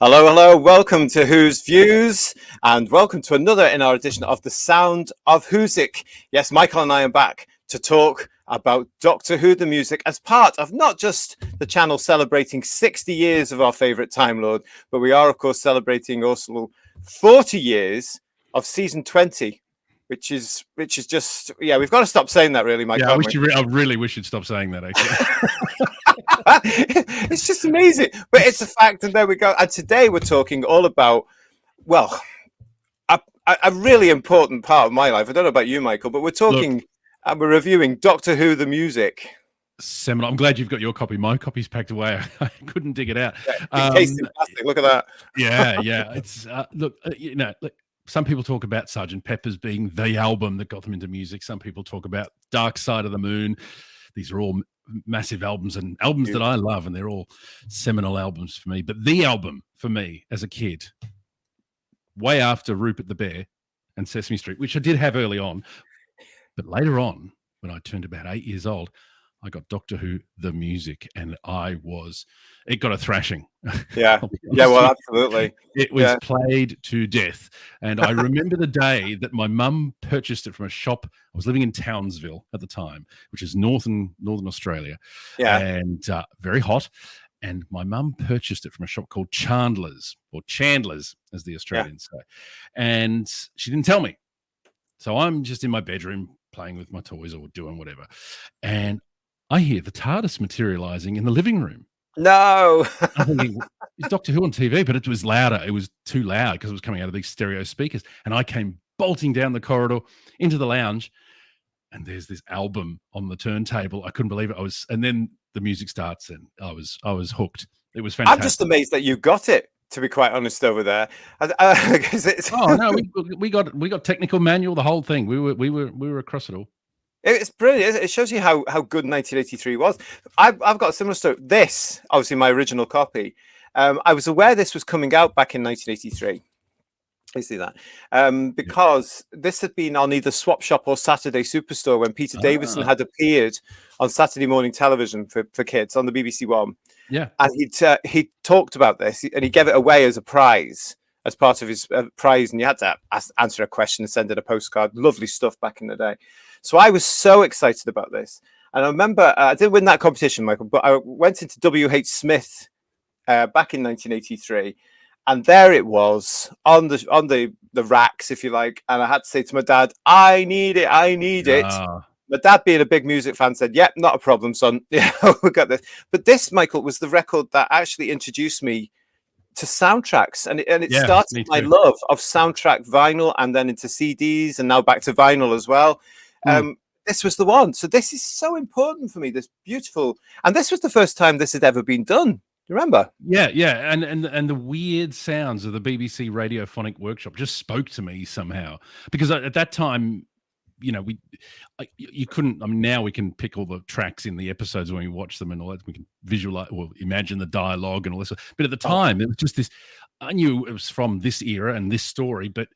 Hello, hello. Welcome to Who's Views, and welcome to another in our edition of the Sound of Whosic. Yes, Michael and I are back to talk about Doctor Who the music as part of not just the channel celebrating 60 years of our favourite Time Lord, but we are, of course, celebrating also 40 years of season 20, which is just, yeah, we've got to stop saying that, really, Mike. Yeah, I really wish you'd stop saying that, actually. It's just amazing, but it's a fact, and there we go. And today we're talking all about, well, a really important part of my life. I don't know about you, Michael, but we're talking and we're reviewing Doctor Who the music. Seminal. I'm glad you've got your copy. My copy's packed away. I couldn't dig it out. Encased in plastic. Look at that. Yeah. It's some people talk about Sgt. Pepper's being the album that got them into music. Some people talk about Dark Side of the Moon. These are all massive albums and albums that I love, and they're all seminal albums for me. But the album for me as a kid, way after Rupert the Bear and Sesame Street, which I did have early on, but later on, when I turned about 8 years old, I got Doctor Who the music, and it got a thrashing. Yeah, well, absolutely. It was played to death. And I remember the day that my mum purchased it from a shop. I was living in Townsville at the time, which is northern Australia, and very hot. And my mum purchased it from a shop called Chandler's, or Chandler's, as the Australians say. And she didn't tell me. So I'm just in my bedroom playing with my toys or doing whatever. And I hear the TARDIS materializing in the living room. No. I'm thinking, it's Doctor Who on TV, but it was louder. It was too loud because it was coming out of these stereo speakers. And I came bolting down the corridor into the lounge, and there's this album on the turntable. I couldn't believe it. And then the music starts, and I was hooked. It was fantastic. I'm just amazed that you got it, to be quite honest, over there. Oh no, we got technical manual, the whole thing. We were across it all. It's brilliant. It shows you how good 1983 was. I've got a similar story. This, obviously, my original copy. I was aware this was coming out back in 1983. I see that because this had been on either Swap Shop or Saturday Superstore when Peter Davison had appeared on Saturday morning television for kids on the BBC One. Yeah, and he talked about this, and he gave it away as a prize, as part of his prize, and you had to answer a question and send in a postcard. Lovely stuff back in the day. So I was so excited about this, and I remember I didn't win that competition, Michael, but I went into W.H. Smith back in 1983, and there it was on the racks, if you like, and I had to say to my dad, "I need it, I need it." My dad, being a big music fan, said, "Yep, not a problem, son. Yeah, we got this." But this, Michael, was the record that actually introduced me to soundtracks, and it started my love of soundtrack vinyl, and then into CDs, and now back to vinyl as well. This was the one. So this is so important for me. This beautiful, and this was the first time this had ever been done. You remember? Yeah, and the weird sounds of the BBC Radiophonic Workshop just spoke to me somehow, because at that time, you know, you couldn't. I mean, now we can pick all the tracks in the episodes when we watch them and all that. We can visualize or imagine the dialogue and all this. But at the time, it was just this. I knew it was from this era and this story, but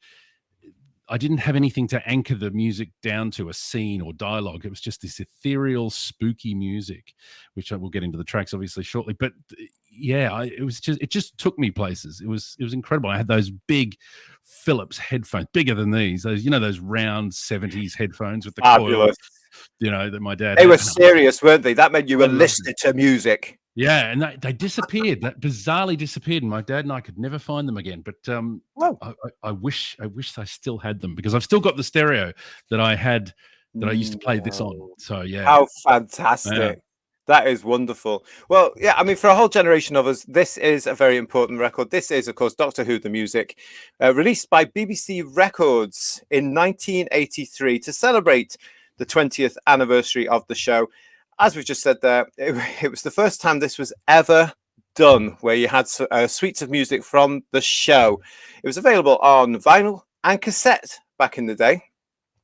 I didn't have anything to anchor the music down to, a scene or dialogue. It was just this ethereal, spooky music, which I will get into the tracks obviously shortly. But it just took me places. It was incredible. I had those big Philips headphones, bigger than these. Those round 70s headphones with the coil, that my dad. They were serious, weren't they? That meant you were listening to music. Yeah, and they disappeared. That bizarrely disappeared, and my dad and I could never find them again. But I wish I still had them, because I've still got the stereo that I had that I used to play this on. So yeah, how fantastic! Yeah. That is wonderful. Well, yeah, I mean, for a whole generation of us, this is a very important record. This is, of course, Doctor Who the music, released by BBC Records in 1983 to celebrate the 20th anniversary of the show. As we've just said there, it was the first time this was ever done, where you had suites of music from the show. It was available on vinyl and cassette back in the day.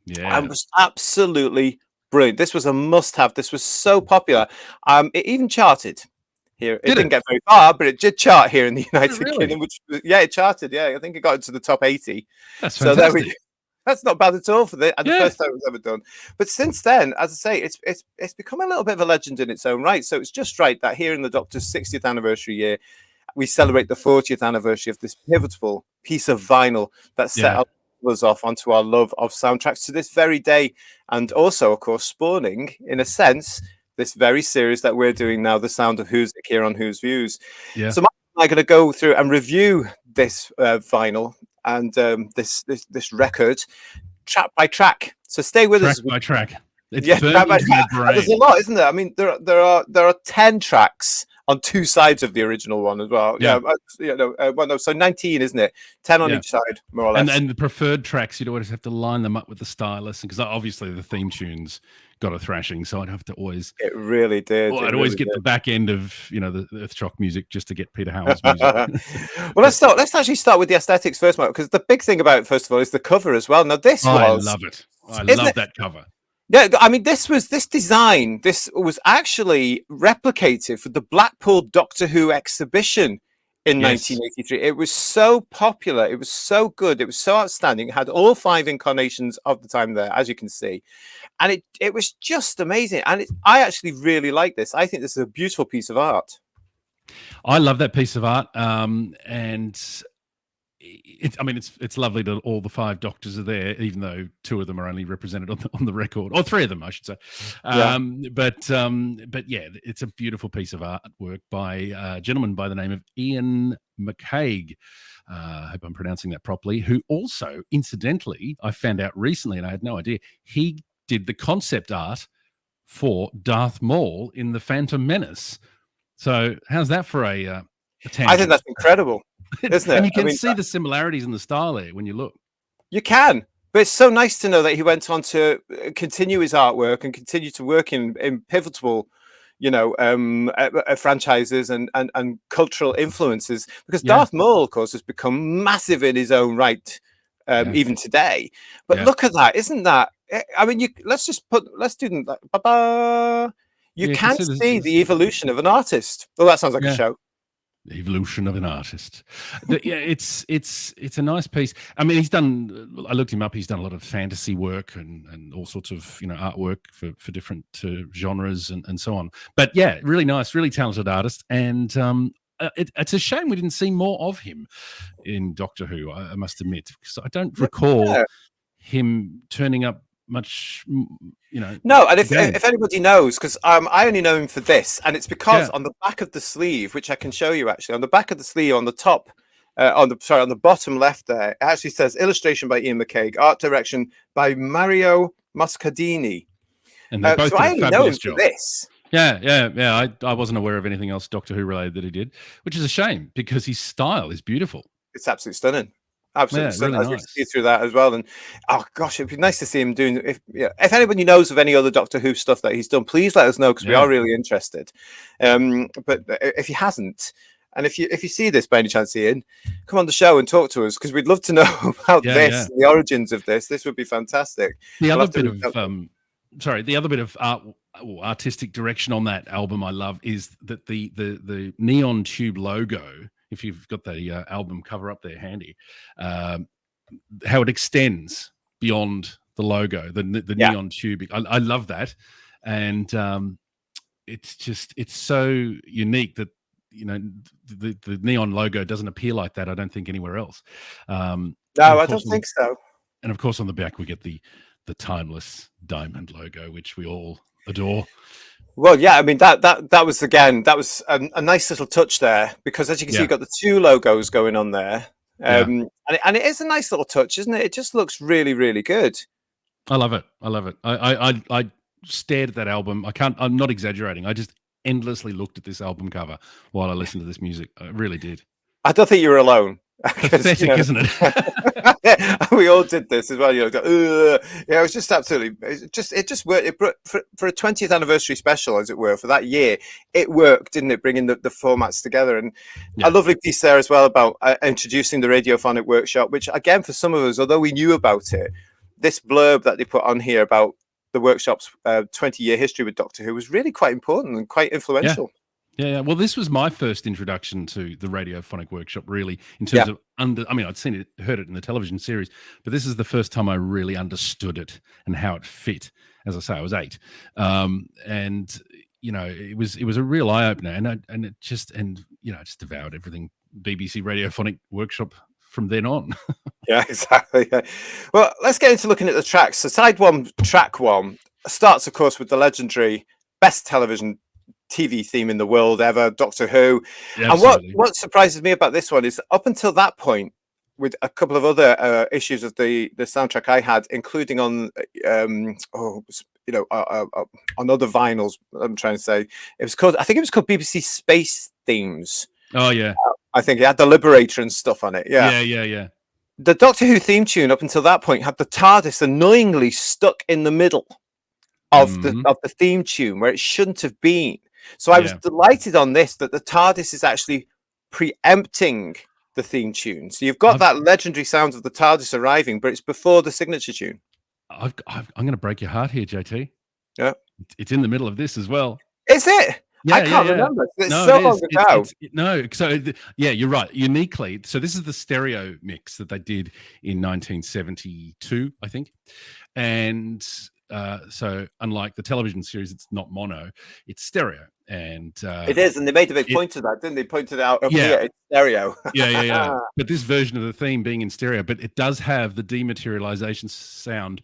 Yeah. And was absolutely brilliant. This was a must-have. This was so popular. It even charted here. It didn't get very far, but it did chart here in the United Kingdom. It charted. Yeah, I think it got into the top 80. That's fantastic. So there we go. That's not bad at all for the first time it was ever done. But since then, as I say, it's become a little bit of a legend in its own right. So it's just right that here in the Doctor's 60th anniversary year, we celebrate the 40th anniversary of this pivotal piece of vinyl that set us off onto our love of soundtracks to this very day, and also, of course, spawning, in a sense, this very series that we're doing now, The Sound of Whosic, here on Who's Views. Yeah. So I'm going to go through and review this vinyl and this record track by track. So stay with us. Track by track. It's track burned by into my track. brain. There's a lot, isn't there? I mean, there are 10 tracks on two sides of the original one as well. Yeah. So 19, isn't it? 10 on each side, more or less. And the preferred tracks, you'd always have to line them up with the stylus, because obviously the theme tunes got a thrashing, so I'd have to always. It really did. Well, I'd always get the back end of the Earthshock music just to get Peter Howell's music. Well, let's actually start with the aesthetics first, Mark, because the big thing about it, first of all, is the cover as well. Now, I love it. I love that cover. Yeah, I mean, this design. This was actually replicated for the Blackpool Doctor Who exhibition in 1983. It was so popular. It was so good. It was so outstanding. It had all 5 incarnations of the time there, as you can see. And it was just amazing. And I actually really like this. I think this is a beautiful piece of art. I love that piece of art. And it's lovely that all the 5 Doctors are there, even though 2 of them are only represented on the record, or 3 of them, I should say. But yeah, it's a beautiful piece of artwork by a gentleman by the name of Ian McCaig. I hope I'm pronouncing that properly. Who also, incidentally, I found out recently, and I had no idea, he did the concept art for Darth Maul in The Phantom Menace. So how's that for a tangent? I think that's incredible. Isn't it? And you can see the similarities in the style there when you look. You can, but it's so nice to know that he went on to continue his artwork and continue to work in pivotal, franchises and cultural influences. Because Darth Maul, of course, has become massive in his own right, even today. But look at that! Isn't that? I mean, let's do that. You can see the evolution of an artist. Oh, that sounds like a show. The evolution of an artist. It's a nice piece. I mean, I looked him up. He's done a lot of fantasy work and all sorts of artwork for different genres and so on. But yeah, really nice, really talented artist. And it's a shame we didn't see more of him in Doctor Who. I must admit, because I don't recall him turning up much, No, and if anybody knows, because I only know him for this, and it's because on the back of the sleeve, which I can show you actually, on the back of the sleeve, on the top, on the bottom left there, it actually says illustration by Ian McCaig, art direction by Mario Moscardini. And they both so I only know him for this. Yeah. I wasn't aware of anything else Doctor Who related that he did, which is a shame because his style is beautiful. It's absolutely stunning. Absolutely, really as nice. we see through that as well. And oh gosh, it'd be nice to see him doing. If anybody knows of any other Doctor Who stuff that he's done, please let us know, because we are really interested. But if he hasn't, and if you see this by any chance, Ian, come on the show and talk to us, because we'd love to know about this, the origins of this. This would be fantastic. The other bit of artistic direction on that album I love is that the neon tube logo. If you've got the album cover up there handy, how it extends beyond the logo, the neon tube. I love that. And it's so unique that, the neon logo doesn't appear like that, I don't think, anywhere else. No, I don't think so. And of course, on the back, we get the timeless diamond logo, which we all adore. Well, yeah, I mean that was a nice little touch there, because as you can see, you've got the 2 logos going on there, and it is a nice little touch, isn't it? It just looks really, really good. I love it. I stared at that album. I'm not exaggerating. I just endlessly looked at this album cover while I listened to this music. I really did. I don't think you were alone. Pathetic, isn't it? We all did this as well. It was just absolutely. It just worked. It for a 20th anniversary special, as it were, for that year. It worked, didn't it? Bringing the formats together, and a lovely piece there as well about introducing the radiophonic workshop. Which, again, for some of us, although we knew about it, this blurb that they put on here about the workshop's 20-year history with Doctor Who was really quite important and quite influential. Yeah. Well, this was my first introduction to the radiophonic workshop, really, in terms of I'd heard it in the television series, but this is the first time I really understood it and how it fit. As I say, I was 8. And it was a real eye opener, and it just just devoured everything BBC Radiophonic Workshop from then on. Yeah, exactly. Yeah. Well, let's get into looking at the tracks. So side one, track one, starts, of course, with the legendary best television TV theme in the world ever, Doctor Who. Absolutely. And what surprises me about this one is up until that point, with a couple of other issues of the soundtrack I had, including on on other vinyls. I'm trying to say I think it was called BBC Space Themes. Oh yeah, I think it had the Liberator and stuff on it. yeah. The Doctor Who theme tune up until that point had the TARDIS annoyingly stuck in the middle of the theme tune where it shouldn't have been. So I was delighted on this that the TARDIS is actually preempting the theme tune. So you've got that legendary sound of the TARDIS arriving, but it's before the signature tune. I'm going to break your heart here, JT. Yeah, it's in the middle of this as well. Is it? Yeah, I can't remember. It's so long ago. You're right. Uniquely, so this is the stereo mix that they did in 1972, I think, and so unlike the television series, it's not mono, it's stereo, and it is. And they made a big point of that, didn't they? Pointed out up here, it's stereo. yeah. But this version of the theme being in stereo, but it does have the dematerialization sound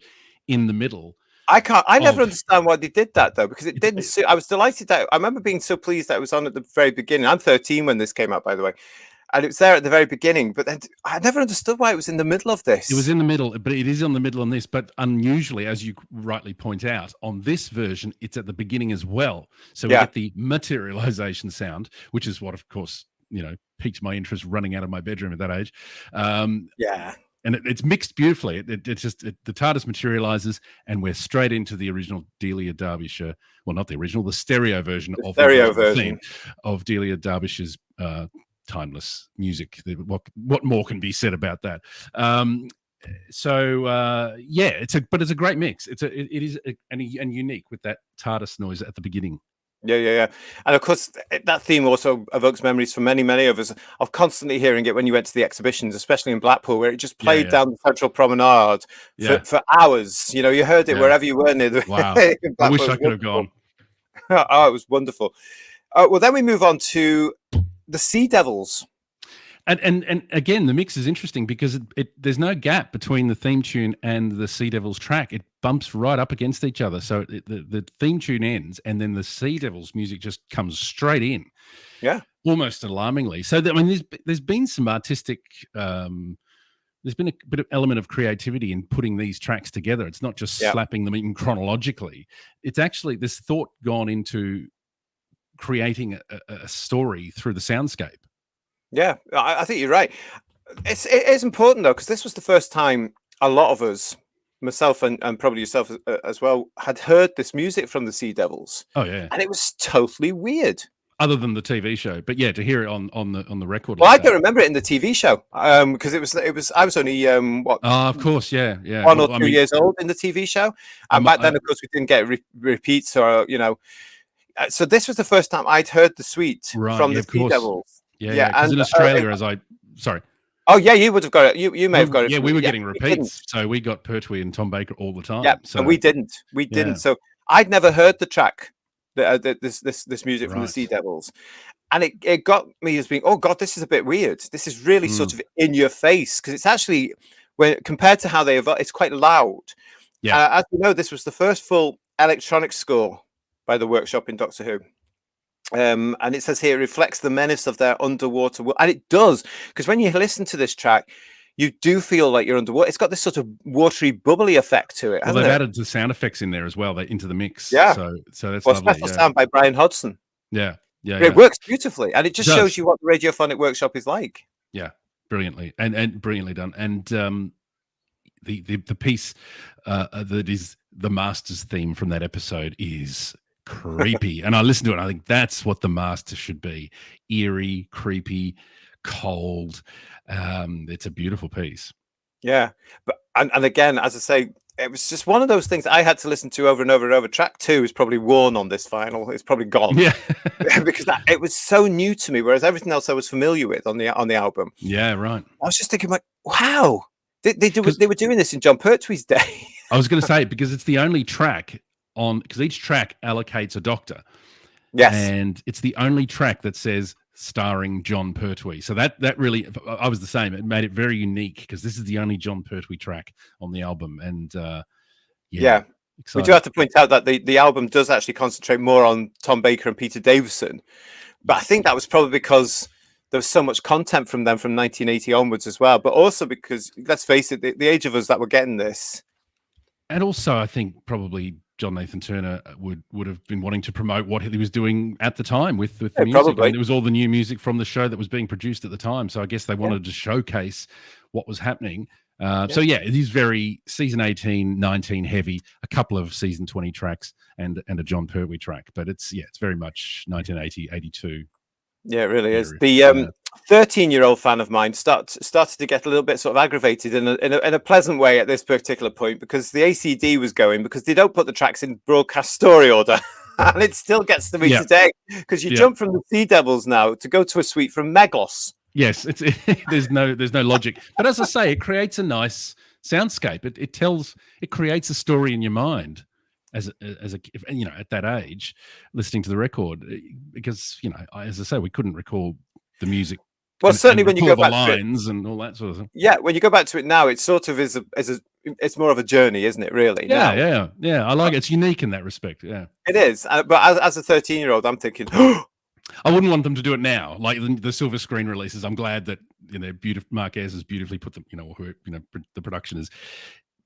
in the middle. I never understand why they did that though, because it didn't suit. I was delighted that I remember being so pleased that it was on at the very beginning. I'm 13 when this came out, by the way, and it was there at the very beginning. But then I never understood why it was in the middle of this. It was in the middle, but it is on the middle on this. But unusually, as you rightly point out, on this version, it's at the beginning as well. So we get the materialization sound, which is what, of course, piqued my interest running out of my bedroom at that age. And it's mixed beautifully. It's just the TARDIS materializes, and we're straight into the original Delia Derbyshire. Well, not the original, the stereo version of the theme of Delia Derbyshire's timeless music. What more can be said about that? It's a great mix. It is unique with that TARDIS noise at the beginning. Yeah. And of course, that theme also evokes memories for many, many of us of constantly hearing it when you went to the exhibitions, especially in Blackpool, where it just played down the Central Promenade for hours. You heard it wherever you were near the. Wow. I wish I could have gone. Oh, it was wonderful. Well, then we move on to the Sea Devils. And again, the mix is interesting because there's no gap between the theme tune and the Sea Devils track. It bumps right up against each other. So the theme tune ends, and then the Sea Devils music just comes straight in. Yeah, almost alarmingly. So there's been some artistic. There's been a bit of element of creativity in putting these tracks together. It's not just slapping them in chronologically. It's actually there's thought gone into creating a story through the soundscape. Yeah, I think you're right. It is important though, because this was the first time a lot of us, myself and probably yourself as well, had heard this music from the Sea Devils. Oh yeah, and it was totally weird. Other than the TV show, but to hear it on the record. Well, I don't remember it in the TV show because it was. I was only what? Oh, of course, yeah. 1 or 2 years old in the TV show, and back then, of course, we didn't get repeats or So this was the first time I'd heard the suite from the Sea Devils. Yeah. Because in Australia, sorry. Oh yeah, you would have got it. You may have got it. Yeah, we were getting repeats, so we got Pertwee and Tom Baker all the time. Yeah, so and we didn't. So I'd never heard the track, this music from the Sea Devils, and it got me as being, oh god, this is a bit weird. This is really sort of in your face because it's actually when compared to how they evolve, it's quite loud. Yeah, as we know, this was the first full electronic score by the Workshop in Doctor Who. And it says here it reflects the menace of their underwater world, and it does, because when you listen to this track, you do feel like you're underwater. It's got this sort of watery, bubbly effect to it. Well, they've added the sound effects in there as well, into the mix. Yeah, so that's lovely. Special sound by Brian Hodgson. Yeah. It works beautifully, and it just shows you what the Radiophonic Workshop is like. Yeah, brilliantly and brilliantly done. And the piece that is the Master's theme from that episode is creepy, and I listen to it and I think that's what the Master should be: eerie, creepy, cold. It's a beautiful piece. Yeah, but and again, as I say, it was just one of those things I had to listen to over and over and over. Track 2 is probably worn on this vinyl. It's probably gone. Yeah, because it was so new to me, whereas everything else I was familiar with on the album. Yeah, right. I was just thinking, like, wow, they were doing this in John Pertwee's day. I was going to say, because it's the only track because each track allocates a doctor, Yes. and it's the only track that says starring John Pertwee. So that really, I was the same. It made it very unique because this is the only John Pertwee track on the album, and Yeah. We do exciting. have to point out that the album does actually concentrate more on Tom Baker and Peter Davison, but I think that was probably because there was so much content from them from 1980 onwards as well, but also because, let's face it, the age of us that were getting this. And also, I think probably John Nathan Turner would have been wanting to promote what he was doing at the time with the music. Probably. I mean, it was all the new music from the show that was being produced at the time. So I guess they wanted to showcase what was happening. So yeah, it is very season 18, 19 heavy, a couple of season 20 tracks and a John Pertwee track. But it's very much 1980, 82. Yeah, it really is. Era. The 13-year-old fan of mine started to get a little bit sort of aggravated in a pleasant way at this particular point, because the ACD was going, because they don't put the tracks in broadcast story order. And it still gets to me today, because you jump from the Sea Devils now to go to a suite from Meglos. Yes, there's no logic. But as I say, it creates a nice soundscape. It creates a story in your mind as a at that age, listening to the record, because as I say, we couldn't recall the music. Well, certainly when you go back lines to it, and all that sort of thing. Yeah, when you go back to it now, it sort of it's more of a journey, isn't it? Really? Yeah. I like it. It's unique in that respect. Yeah, it is. But as a 13-year-old, I'm thinking, I wouldn't want them to do it now, like the silver screen releases. I'm glad that Marquez has beautifully put them. The production is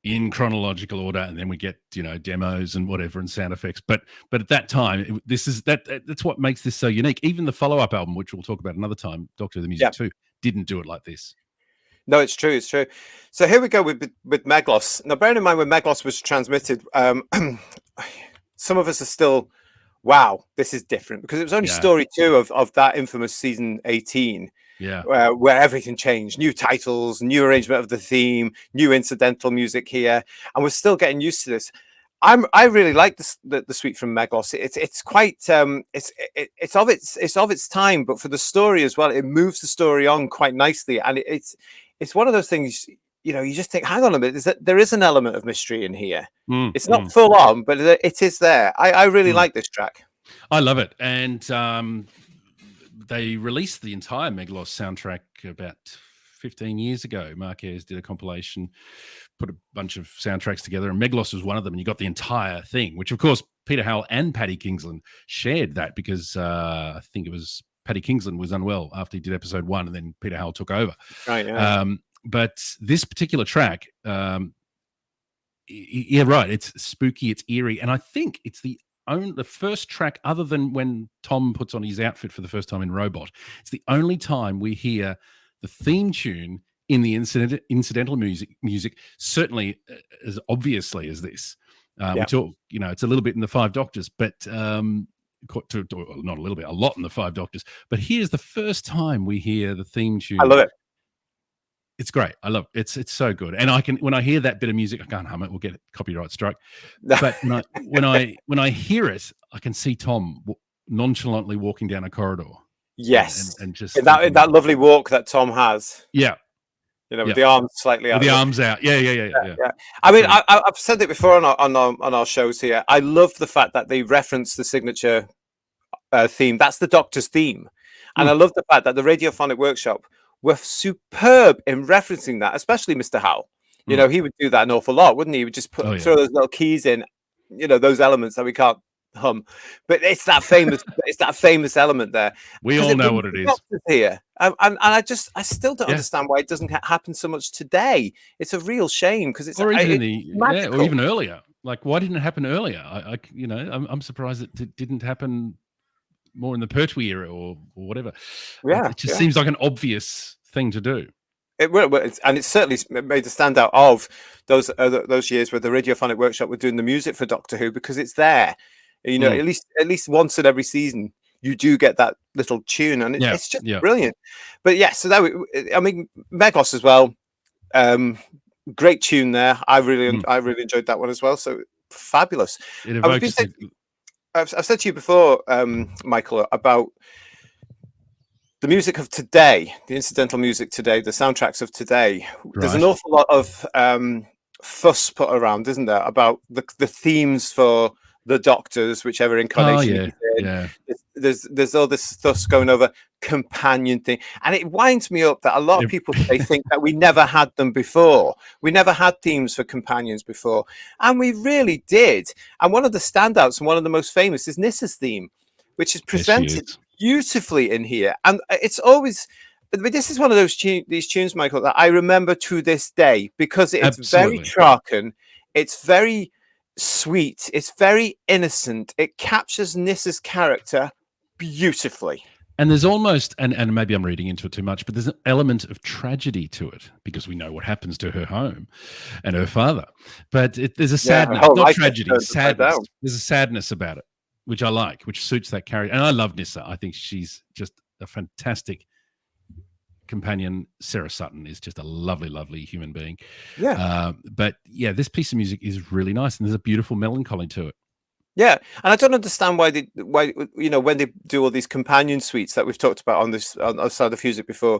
in chronological order, and then we get demos and whatever and sound effects. But at that time, that's what makes this so unique. Even the follow-up album, which we'll talk about another time, Doctor of the Music 2, didn't do it like this. No, it's true. It's true. So here we go with Meglos. Now, bearing in mind when Meglos was transmitted, some of us are still, wow, this is different, because it was only story 2 of that infamous season 18. Yeah, where everything changed, new titles, new arrangement of the theme, new incidental music here, and we're still getting used to this. I really like the suite from Meglos. It's quite it's of its time, but for the story as well, it moves the story on quite nicely, and it's one of those things. You just think, hang on a minute, there is an element of mystery in here. It's not full on, but it is there. I really like this track. I love it, and they released the entire Meglos soundtrack about 15 years ago. Marquez did a compilation, put a bunch of soundtracks together, and Meglos was one of them. And you got the entire thing, which of course Peter Howell and Paddy Kingsland shared that, because I think it was Paddy Kingsland was unwell after he did episode 1, and then Peter Howell took over. Right. Yeah. But this particular track, right, it's spooky, it's eerie, and I think it's the first track, other than when Tom puts on his outfit for the first time in Robot, it's the only time we hear the theme tune in the incidental music, certainly as obviously as this. We talk, it's a little bit in the Five Doctors, but not a little bit, a lot in the Five Doctors. But here's the first time we hear the theme tune. I love it. It's great. I love it. It's so good. And when I hear that bit of music, I can't hum it. We'll get a copyright strike. But when I hear it, I can see Tom nonchalantly walking down a corridor. Yes, and just in that lovely walk that Tom has. Yeah, with the arms slightly out. With the arms out. Yeah. I mean, I've said it before on our shows here. I love the fact that they reference the signature theme. That's the Doctor's theme, and I love the fact that the Radiophonic Workshop were superb in referencing that, especially Mr. Howell. He would do that an awful lot, wouldn't he? He would just throw those little keys in, those elements that we can't hum. But it's that famous element there. We all know what it is here, and I still don't understand why it doesn't happen so much today. It's a real shame, because or even earlier. Like, why didn't it happen earlier? I'm surprised it didn't happen more in the Pertwee era or whatever. It just seems like an obvious thing to do. It will, and it's certainly made a standout of those years where the Radiophonic Workshop were doing the music for Doctor Who, because it's there. At least once in every season you do get that little tune, and it's just brilliant. But so Meglos as well, great tune there. I really enjoyed that one as well. So fabulous. It evokes I've said to you before, Michael, about the music of today, the incidental music today, the soundtracks of today. Right. There's an awful lot of fuss put around, isn't there, about the themes for the Doctors, whichever incarnation in. yeah. There's all this stuff going over companion thing, and it winds me up that a lot of people today think that we never had them before. We never had themes for companions before, and we really did. And one of the standouts and one of the most famous is Nissa's theme, which is presented beautifully in here, and it's always. But this is one of these tunes, Michael, that I remember to this day because it's very Traken, it's very sweet, it's very innocent. It captures Nissa's character beautifully. And there's almost, and maybe I'm reading into it too much, but there's an element of tragedy to it because we know what happens to her home and her father. But there's a sadness, not tragedy, sadness. There's a sadness about it, which I like, which suits that character. And I love Nissa. I think she's just a fantastic companion. Sarah Sutton is just a lovely, lovely human being. Yeah. But yeah, this piece of music is really nice, and there's a beautiful melancholy to it. Yeah, and I don't understand why when they do all these companion suites that we've talked about on Sound of Whosic before,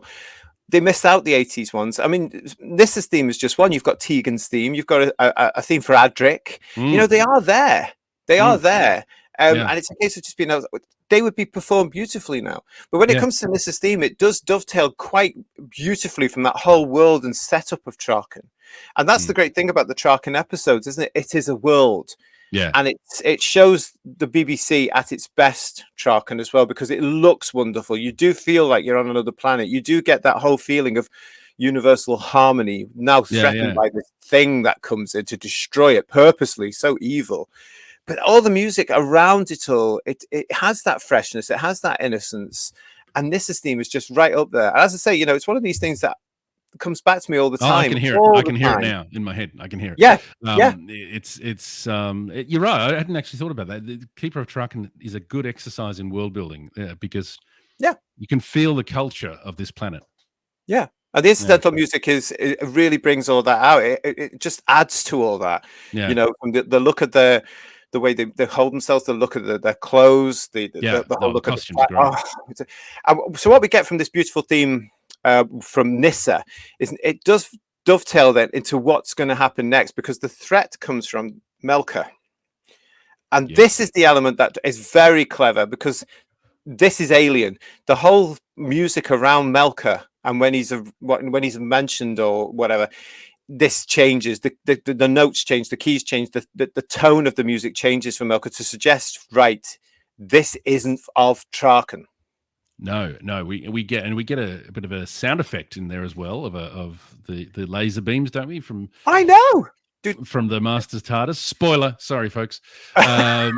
they missed out the 80s ones. I mean, Nissa's theme is just one. You've got Tegan's theme. You've got a theme for Adric. They are there. They are there. And it's a case of just being able. They would be performed beautifully now. But when it comes to Nissa's theme, it does dovetail quite beautifully from that whole world and setup of Traken. And that's the great thing about the Traken episodes, isn't it? It is a world. Yeah, and it shows the BBC at its best, Traken, as well, because it looks wonderful. You do feel like you're on another planet. You do get that whole feeling of universal harmony now threatened by this thing that comes in to destroy it purposely, so evil. But all the music around it all, it has that freshness, it has that innocence, and Nissa's theme is just right up there. As I say, it's one of these things that comes back to me all the time. I can hear it. I can hear it now in my head. I can hear it. Yeah, you're right. I hadn't actually thought about that. The Keeper of Traken is a good exercise in world building because you can feel the culture of this planet. Yeah, and the incidental music it really brings all that out. It just adds to all that. Yeah. From the look at the way they hold themselves, the look at their clothes, the whole look at the costumes. So what we get from this beautiful theme from Nissa is it does dovetail then into what's going to happen next, because the threat comes from Melka, and this is the element that is very clever, because this is alien. The whole music around Melka, and when he's mentioned or whatever, this changes. The notes change, the keys change, the tone of the music changes for Melka to suggest, right, this isn't of Traken. No, we get a bit of a sound effect in there as well of the laser beams, don't we? I know, dude. From the Master's TARDIS. Spoiler, sorry, folks. 40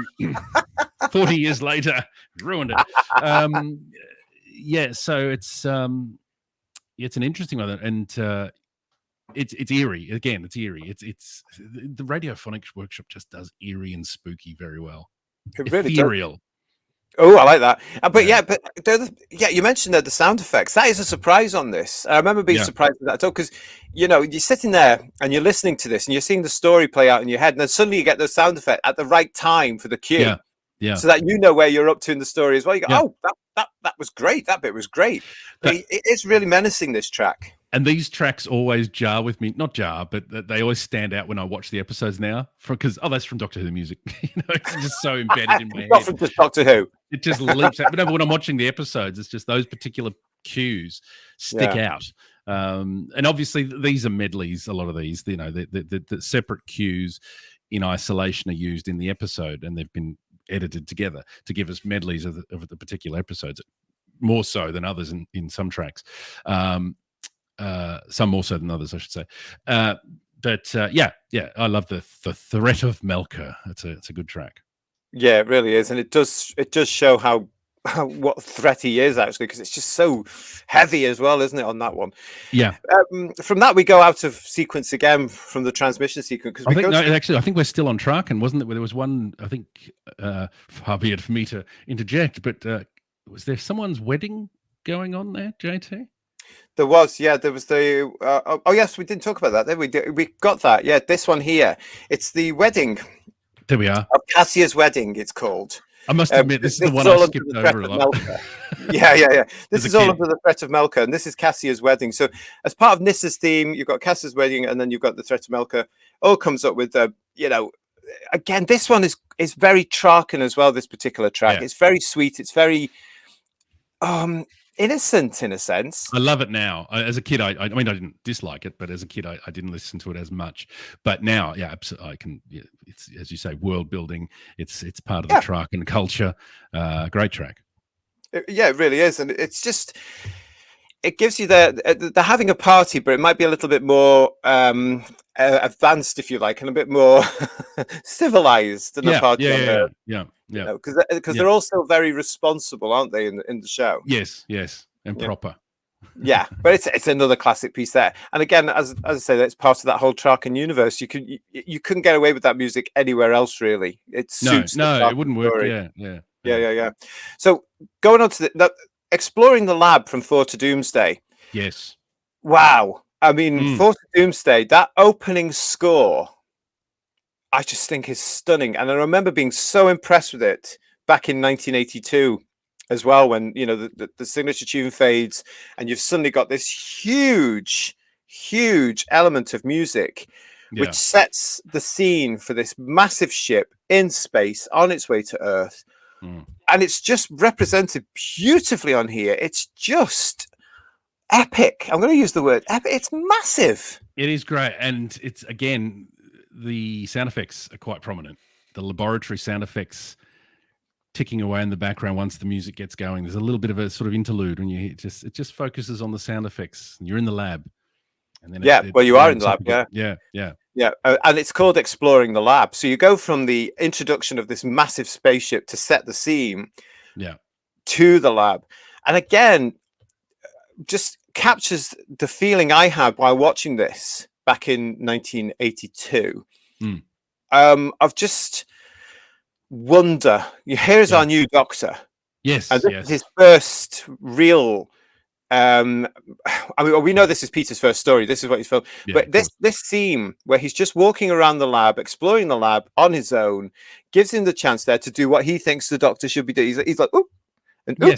years later, ruined it. So it's an interesting one, and it's eerie. Again, it's eerie. It's the Radiophonic Workshop just does eerie and spooky very well. It really ethereal. Does. Oh, I like that. But you mentioned the sound effects. That is a surprise on this. I remember being surprised at that too, because you're sitting there and you're listening to this and you're seeing the story play out in your head, and then suddenly you get the sound effect at the right time for the cue. Yeah. So that where you're up to in the story as well. You go, oh, that was great. That bit was great. But it's really menacing, this track. And these tracks always jar with me. Not jar, but they always stand out when I watch the episodes now. Because that's from Doctor Who music. It's just so embedded in my head. Not from just Doctor Who. It just leaps out. But when I'm watching the episodes, it's just those particular cues stick out. And obviously, these are medleys. A lot of these, the separate cues in isolation are used in the episode, and they've been edited together to give us medleys of the particular episodes, more so than others in some tracks. Some more so than others, I should say. But I love the threat of Melka. It's a good track. Yeah, it really is, and it does show how what threat he is, actually, because it's just so heavy as well, isn't it, on that one? Yeah. From that, we go out of sequence again from the transmission sequence. I think we're still on track, and wasn't it? There was one, I think, far be it for me to interject, but was there someone's wedding going on there, JT? There was, there was the. Oh yes, we didn't talk about that. Then we got that. Yeah, this one here. It's the wedding. There we are. Of Cassia's wedding. It's called. I must admit, this is the one I skipped over a lot. Yeah. This is all under the threat of Melka, and this is Cassia's wedding. So, as part of Nissa's theme, you've got Cassia's wedding, and then you've got the threat of Melka. All comes up with again, this one is very Traken as well. This particular track, it's very sweet. It's very innocent in a sense. I love it now. As a kid, I mean, I didn't dislike it, but as a kid, I didn't listen to it as much. But now, yeah, absolutely, I can. Yeah, it's, as you say, world building. It's part of the Traken culture. Great track. Yeah, it really is, and it's just, it gives you they're having a party, but it might be a little bit more advanced, if you like, and a bit more civilized than a party on Earth. Yeah. Because they're also very responsible, aren't they, in the show? Yes, and proper. Yeah, but it's another classic piece there. And again, as I say, that's part of that whole Traken universe. You couldn't get away with that music anywhere else, really. It suits it wouldn't work. Story. Yeah. So going on to exploring the lab from Four to Doomsday. Yes. Wow. I mean, Four to Doomsday, that opening score, I just think is stunning. And I remember being so impressed with it back in 1982 as well, when, you know, the signature tune fades and you've suddenly got this huge element of music, which sets the scene for this massive ship in space on its way to Earth. And it's just represented beautifully on here. It's just epic. I'm going to use the word epic. It's massive. It is great. And it's, again, the sound effects are quite prominent. The laboratory sound effects ticking away in the background once the music gets going. There's a little bit of a sort of interlude when it just focuses on the sound effects. And you're in the lab. And then you are in the lab. Yeah. And it's called Exploring the Lab. So you go from the introduction of this massive spaceship to set the scene to the lab. And again, just captures the feeling I had while watching this back in 1982 of just wonder. Here's our new doctor. Yes. And this is his first real... I mean, we know this is Peter's first story. This is what he's filmed. But this scene where he's just walking around the lab, exploring the lab on his own, gives him the chance there to do what he thinks the doctor should be doing. He's like, oh, and you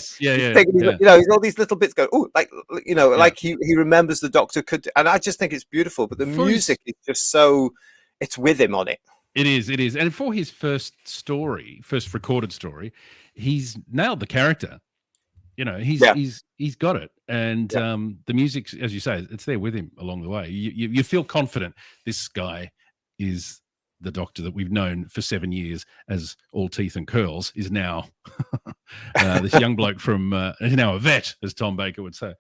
know, he's all these little bits go, oh, like, you know, like he remembers the doctor could, and I just think it's beautiful. But the music is just so, it's with him on it. It is, and for his first recorded story, he's nailed the character. You know, he's got it, and the music, as you say, it's there with him along the way. You feel confident. This guy is the doctor that we've known for 7 years as all teeth and curls. Is now this young bloke from is now a vet, as Tom Baker would say.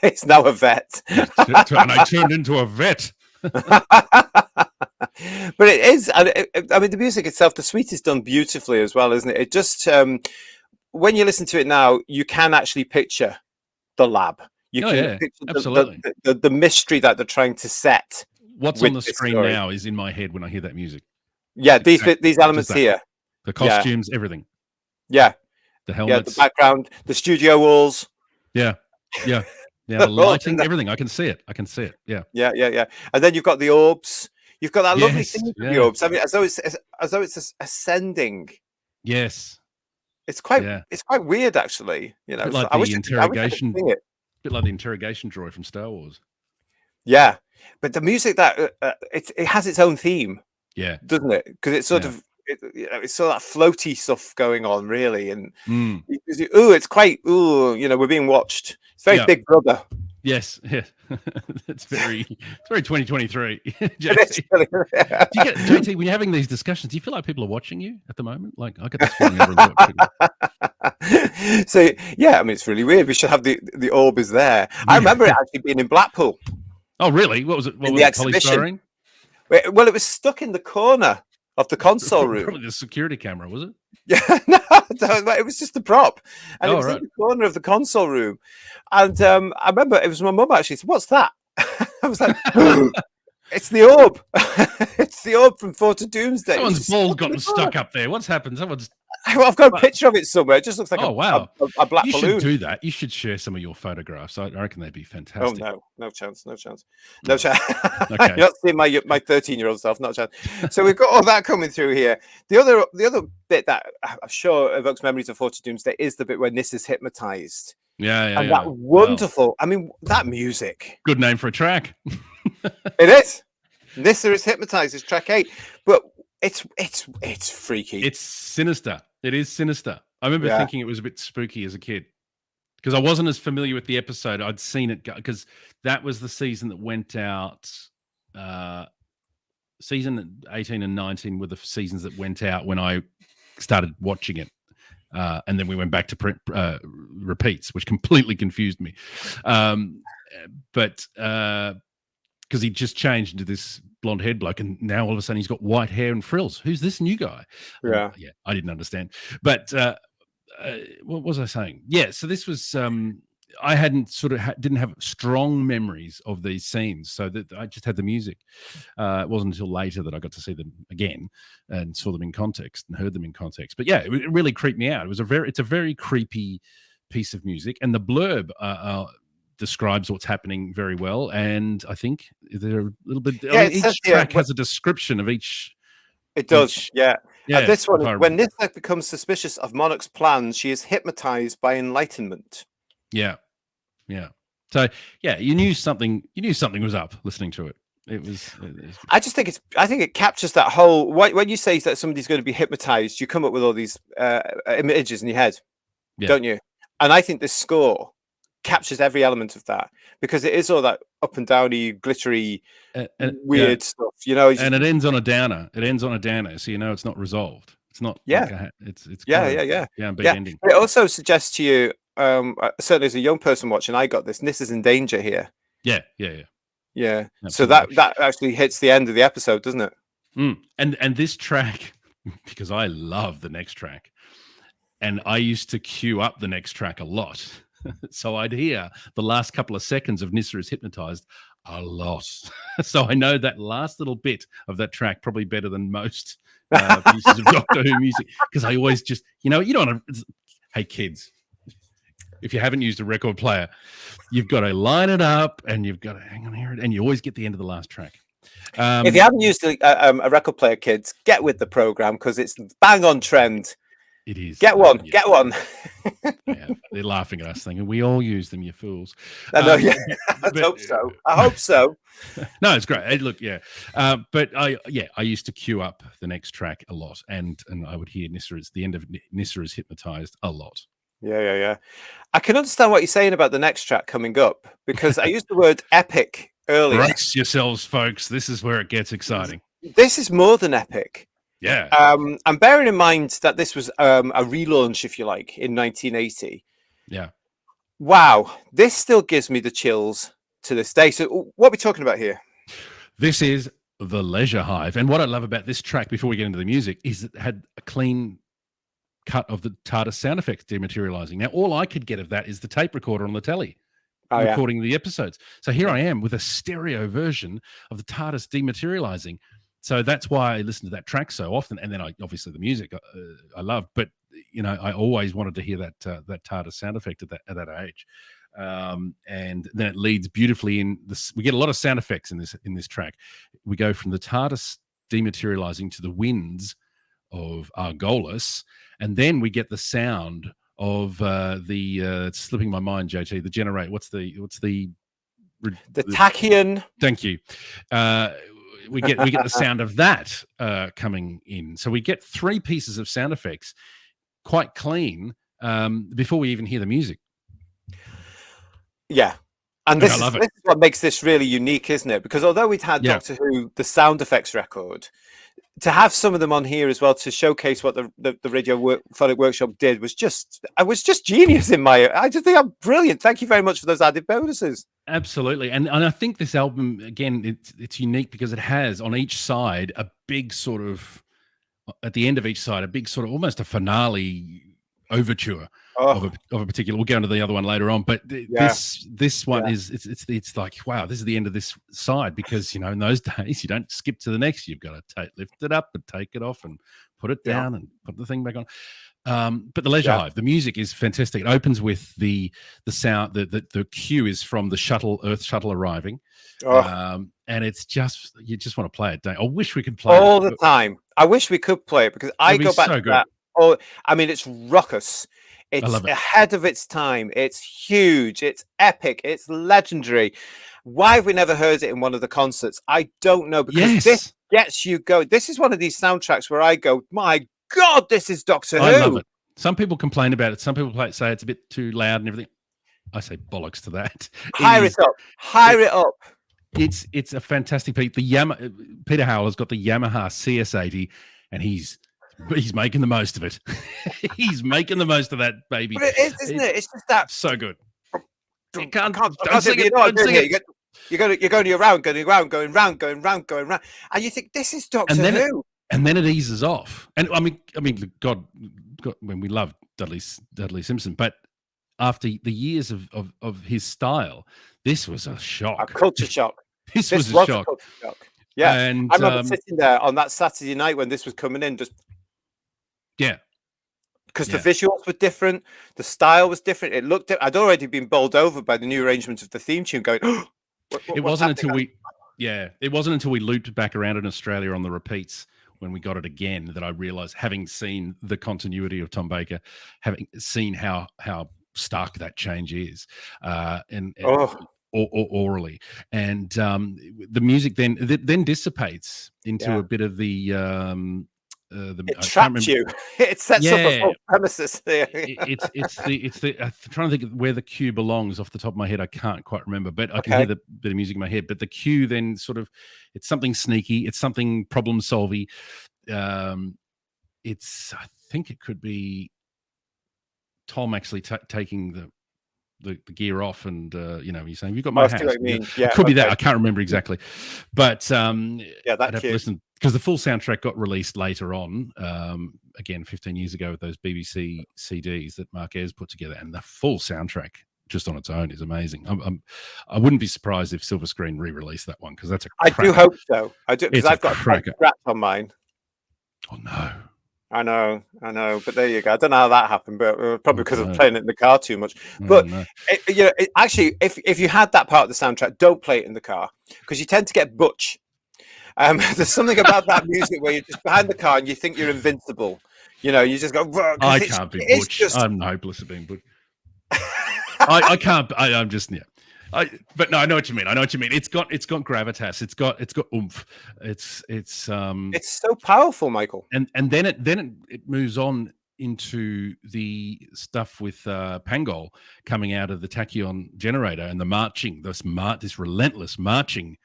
He's now a vet, and I turned into a vet. But it is, and I mean, the music itself, the suite is done beautifully as well, isn't it? It just when you listen to it now, you can actually picture the lab. You can picture absolutely the mystery that they're trying to set. What's on the screen now is in my head when I hear that music. Yeah, these elements here, the costumes, everything. Yeah, the helmets, the background, the studio walls. Yeah, the lighting, everything. I can see it. Yeah. And then you've got the orbs. You've got that lovely thing with the orbs. I mean, as though it's ascending. Yes. It's quite weird, actually. You know, bit like the interrogation. Bit like the interrogation droid from Star Wars. Yeah, but the music that it has its own theme. Yeah, doesn't it? Because it's sort of it's sort of that floaty stuff going on, really, and it's quite you know, we're being watched. It's very Big Brother. Yes, it's very 2023. JT, when you're having these discussions, do you feel like people are watching you at the moment? Like, I get this feeling So yeah, I mean, it's really weird. We should have the orb is there. I remember it actually being in Blackpool. Oh, really? What was it? What was the exhibition? Well, it was stuck in the corner of the console room. Probably the security camera, was it? Yeah, no, it was just a prop, and it was in the corner of the console room. And I remember it was my mum actually said, "What's that?" I was like, "It's the orb. It's the orb from Four to Doomsday." Someone's ball gotten stuck up there. What's happened? I've got a picture of it somewhere. It just looks like a black balloon. You should do that. You should share some of your photographs. I reckon they'd be fantastic. Oh no chance. Okay. You're not seeing my 13-year-old self. Not a chance. So we've got all that coming through here. The other bit that I'm sure evokes memories of Four to Doomsday is the bit where Nis is hypnotized. And that wonderful. I mean, that music. Good name for a track. It is. Nissa is hypnotized is track 8, but It's freaky. It's sinister. It is sinister. I remember Yeah. thinking it was a bit spooky as a kid because I wasn't as familiar with the episode. I'd seen it because that was the season that went out. Season 18 and 19 were the seasons that went out when I started watching it. And then we went back to repeats, which completely confused me. But because he just changed into this blonde haired bloke, and now all of a sudden he's got white hair and frills. Who's this new guy? Yeah. Yeah, I didn't understand. But what was I saying? Yeah, so this was I hadn't didn't have strong memories of these scenes, so that I just had the music. It wasn't until later that I got to see them again and saw them in context and heard them in context. But yeah, it really creeped me out. It's a very creepy piece of music, and the blurb describes what's happening very well. And I think they're a little bit. Yeah, I mean, each track has a description of each. It does, yeah. Yeah. This one, when Nissa becomes suspicious of Monarch's plans, she is hypnotized by enlightenment. Yeah. Yeah. So yeah, you knew something was up listening to it. It was I think it captures that whole when you say that somebody's going to be hypnotized, you come up with all these images in your head, don't you? And I think this score captures every element of that, because it is all that up and downy, glittery, weird stuff, you know. And it ends on a downer. So you know it's not resolved. It's not. Like it's big ending. It also suggests to you, certainly as a young person watching, I got this. Nissa's in danger here. Yeah. Absolutely. So that actually hits the end of the episode, doesn't it? And this track, because I love the next track, and I used to queue up the next track a lot. So I'd hear the last couple of seconds of Nissa is hypnotized a lot. So I know that last little bit of that track probably better than most pieces of Doctor Who music, because I always just, you don't want to. Hey kids, if you haven't used a record player, you've got to line it up and you've got to hang on here, and you always get the end of the last track. If you haven't used a record player, kids, get with the program, because it's bang on trend. It is. Get one. Get one. Yeah, they're laughing at us, thinking we all use them, you fools. I know. I hope so. No, it's great. Look, yeah. But I used to queue up the next track a lot, and I would hear the end of Nissa is hypnotized a lot. Yeah. I can understand what you're saying about the next track coming up, because I used the word epic earlier. Brace yourselves, folks. This is where it gets exciting. This is more than epic. Yeah. And bearing in mind that this was a relaunch, if you like, in 1980. Yeah. Wow. This still gives me the chills to this day. So what are we talking about here? This is The Leisure Hive. And what I love about this track, before we get into the music, is it had a clean cut of the TARDIS sound effects dematerializing. Now, all I could get of that is the tape recorder on the telly recording the episodes. So here I am with a stereo version of the TARDIS dematerializing. So that's why I listen to that track so often. And then obviously the music I love, but I always wanted to hear that TARDIS sound effect at that age. And then it leads beautifully in this. We get a lot of sound effects in this track. We go from the TARDIS dematerializing to the winds of Argolis, and then we get the sound of it's slipping my mind, JT, the generator. What's the tachyon? Thank you. We get the sound of that coming in. So we get three pieces of sound effects quite clean before we even hear the music. Yeah. And this is what makes this really unique, isn't it? Because although we'd had Doctor Who, the sound effects record, to have some of them on here as well to showcase what the Radio Phonic Workshop did was just genius in my. I just think I'm brilliant. Thank you very much for those added bonuses. Absolutely, and I think this album again, it's unique because it has on each side a big sort of, at the end of each side, a big sort of almost a finale overture of a particular. We'll go into the other one later on, but this one is it's like, wow, this is the end of this side, because in those days you don't skip to the next. You've got to lift it up and take it off and put it down and put the thing back on. But the Leisure Hive, the music is fantastic. It opens with the sound. The cue is from the Earth shuttle arriving, and it's just, you just want to play it. I wish we could play all the time. I wish we could play it, because I go back to that. Oh, I mean, it's raucous. It's ahead of its time. It's huge. It's epic. It's legendary. Why have we never heard it in one of the concerts? I don't know, because gets you going. This is one of these soundtracks where I go, my God, this is Doctor Who. I love it. Some people complain about it. Some people say it's a bit too loud and everything. I say bollocks to that. Hire it up. Hire it up. It's a fantastic piece. Peter Howell has got the Yamaha CS80, and he's making the most of it. He's making the most of that baby. But it is, isn't it? It's just that so good. You can't don't sing it. Don't sing it. You're going around, going round, and you think this is Doctor Who. And then it eases off. And I mean, God, when we love Dudley Simpson, but after the years of his style, this was a shock. A culture shock. This was a shock. Yeah. And I remember sitting there on that Saturday night when this was coming in, just because the visuals were different, the style was different. It looked. I'd already been bowled over by the new arrangement of the theme tune. Going, it wasn't until we looped back around in Australia on the repeats when we got it again that I realized, having seen the continuity of Tom Baker, having seen how stark that change is, orally, and the music then dissipates into a bit of the it traps you. It sets up a full premises there. it's the I'm trying to think of where the cue belongs off the top of my head. I can't quite remember, but I can hear the bit of music in my head. But the cue then sort of, it's something sneaky, it's something problem solving. It's, I think it could be Tom actually taking the gear off, and he's saying, "You've got my hat." Yeah, could be that. I can't remember exactly, but that I'd have to listen, because the full soundtrack got released later on, again 15 years ago, with those BBC CDs that Mark Ayres put together, and the full soundtrack just on its own is amazing. I wouldn't be surprised if Silver Screen re-released that one, because that's a cracker. I do hope so. I do, because I've got a scratch on mine. Oh no. I know, but there you go. I don't know how that happened, but probably because of playing it in the car too much. But actually, if you had that part of the soundtrack, don't play it in the car, because you tend to get butch. There's something about that music where you're just behind the car and you think you're invincible. You just go. I can't be butch. I'm hopeless at being butch. I can't. I'm just but no, I know what you mean. It's got gravitas. It's got oomph. It's so powerful, Michael. And then it moves on into the stuff with Pangol coming out of the tachyon generator, and the marching, this relentless marching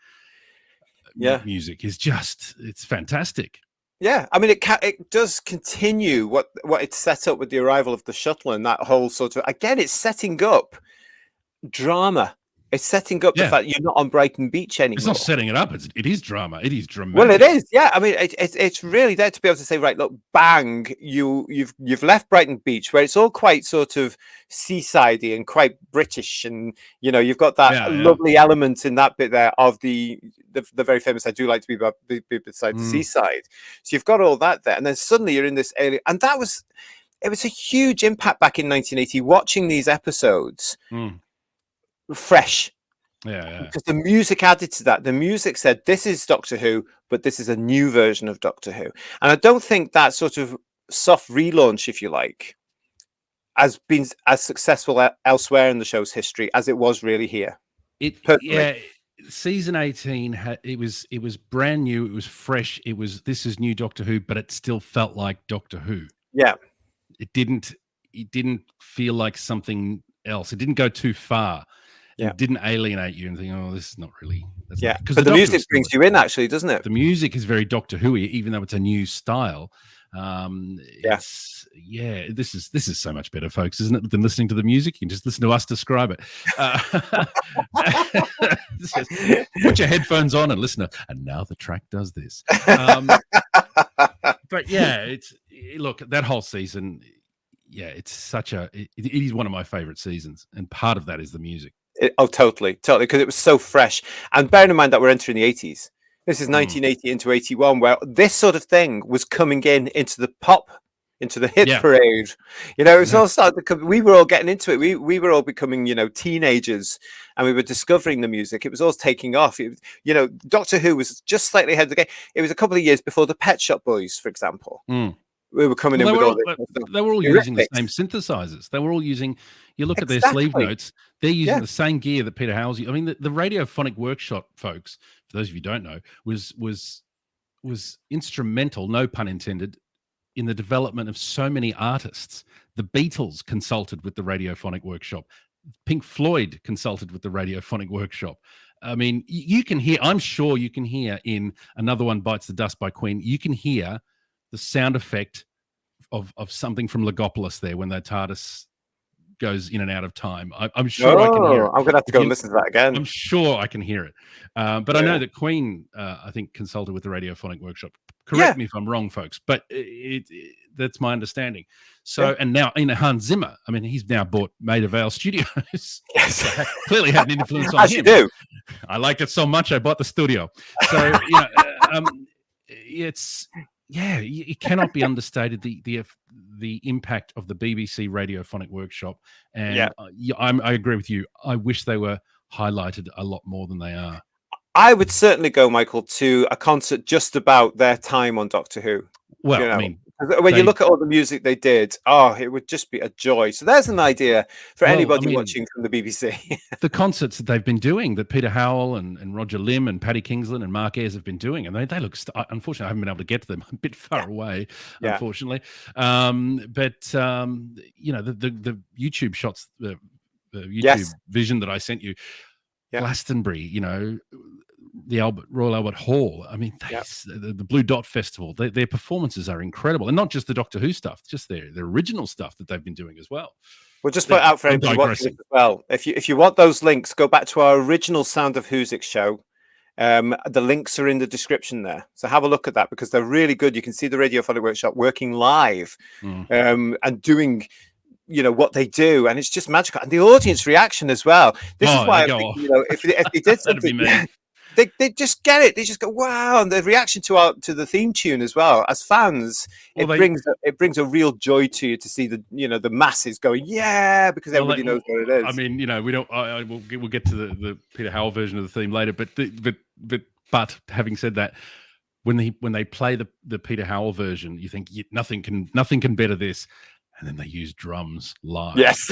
music is just, it's fantastic. Yeah, I mean, it does continue what it's set up with the arrival of the shuttle, and that whole sort of, again, it's setting up drama. It's setting up the fact you're not on Brighton Beach anymore. It's not setting it up. It is drama. It is dramatic. Well, it is. Yeah. I mean, it's really there to be able to say, right, look, bang, you've left Brighton Beach, where it's all quite sort of seasidey and quite British, and you've got that lovely element in that bit there of the very famous "I do like to be beside the seaside." So you've got all that there, and then suddenly you're in this alien, and it was a huge impact back in 1980 watching these episodes. Fresh, because the music added to that. The music said, this is Doctor Who, but this is a new version of Doctor Who. And I don't think that sort of soft relaunch, if you like, has been as successful elsewhere in the show's history as it was really here. Season 18 it was brand new, it was fresh, this is new Doctor Who, but it still felt like Doctor Who. It didn't feel like something else. It didn't go too far. It didn't alienate you and think, oh, this is not really. Because the music brings you in, actually, doesn't it? The music is very Doctor Who, even though it's a new style. This is so much better, folks, isn't it, than listening to the music? You can just listen to us describe it. Put your headphones on and listen. And now the track does this. But look, that whole season. It's such it is one of my favorite seasons, and part of that is the music. Totally, because it was so fresh. And bearing in mind that we're entering the 80s, this is 1980 into 81, where this sort of thing was coming into the hit parade. It was all starting to come. We were all getting into it. We were all becoming, teenagers, and we were discovering the music. It was all taking off. Doctor Who was just slightly ahead of the game. It was a couple of years before the Pet Shop Boys, for example. We were coming in with all this. They were all using the same synthesizers. They were all using. You look at their sleeve notes; they're using the same gear that Peter Howell's. I mean, the Radiophonic Workshop, folks. For those of you who don't know, was was instrumental, no pun intended, in the development of so many artists. The Beatles consulted with the Radiophonic Workshop. Pink Floyd consulted with the Radiophonic Workshop. I mean, you can hear, I'm sure you can hear in Another One Bites the Dust by Queen, you can hear the sound effect of something from Logopolis there when the TARDIS goes in and out of time. I'm sure I can hear it. I'm going to have to go and listen to that again. I'm sure I can hear it. But I know that Queen, I think, consulted with the Radiophonic Workshop. Correct me if I'm wrong, folks, but that's my understanding. So, and now, Hans Zimmer, I mean, he's now bought Maida Vale Studios. Yes. So clearly had an influence on As him. you do. I liked it so much, I bought the studio. So, it cannot be understated the impact of the BBC Radiophonic Workshop. And I agree with you. I wish they were highlighted a lot more than they are. I would certainly go, Michael, to a concert just about their time on Doctor Who. Well, I mean, when you look at all the music they did, it would just be a joy. So there's an idea for anybody watching from the BBC. The concerts that they've been doing, that Peter Howell and Roger Lim and Paddy Kingsland and Mark Ayres have been doing, and they look, unfortunately, I haven't been able to get to them, a bit far away, unfortunately. The YouTube shots, the YouTube vision that I sent you, Glastonbury, the Royal Albert Hall. I mean, the Blue Dot Festival, their performances are incredible. And not just the Doctor Who stuff, just their original stuff that they've been doing as well. We'll just put out for anybody watching this as well. If you want those links, go back to our original Sound of Whosic show. The links are in the description there. So have a look at that because they're really good. You can see the Radiophonic Workshop working live and doing what they do, and it's just magical. And the audience reaction as well. This is why I think, if they did something, they just get it. They just go, wow, and the reaction to the theme tune as well. As fans, it brings a real joy to you to see the masses going, because everybody knows what it is. I mean, we don't. We'll get to the Peter Howell version of the theme later, but having said that, when they play the Peter Howell version, you think nothing can better this. And then they use drums live. Yes.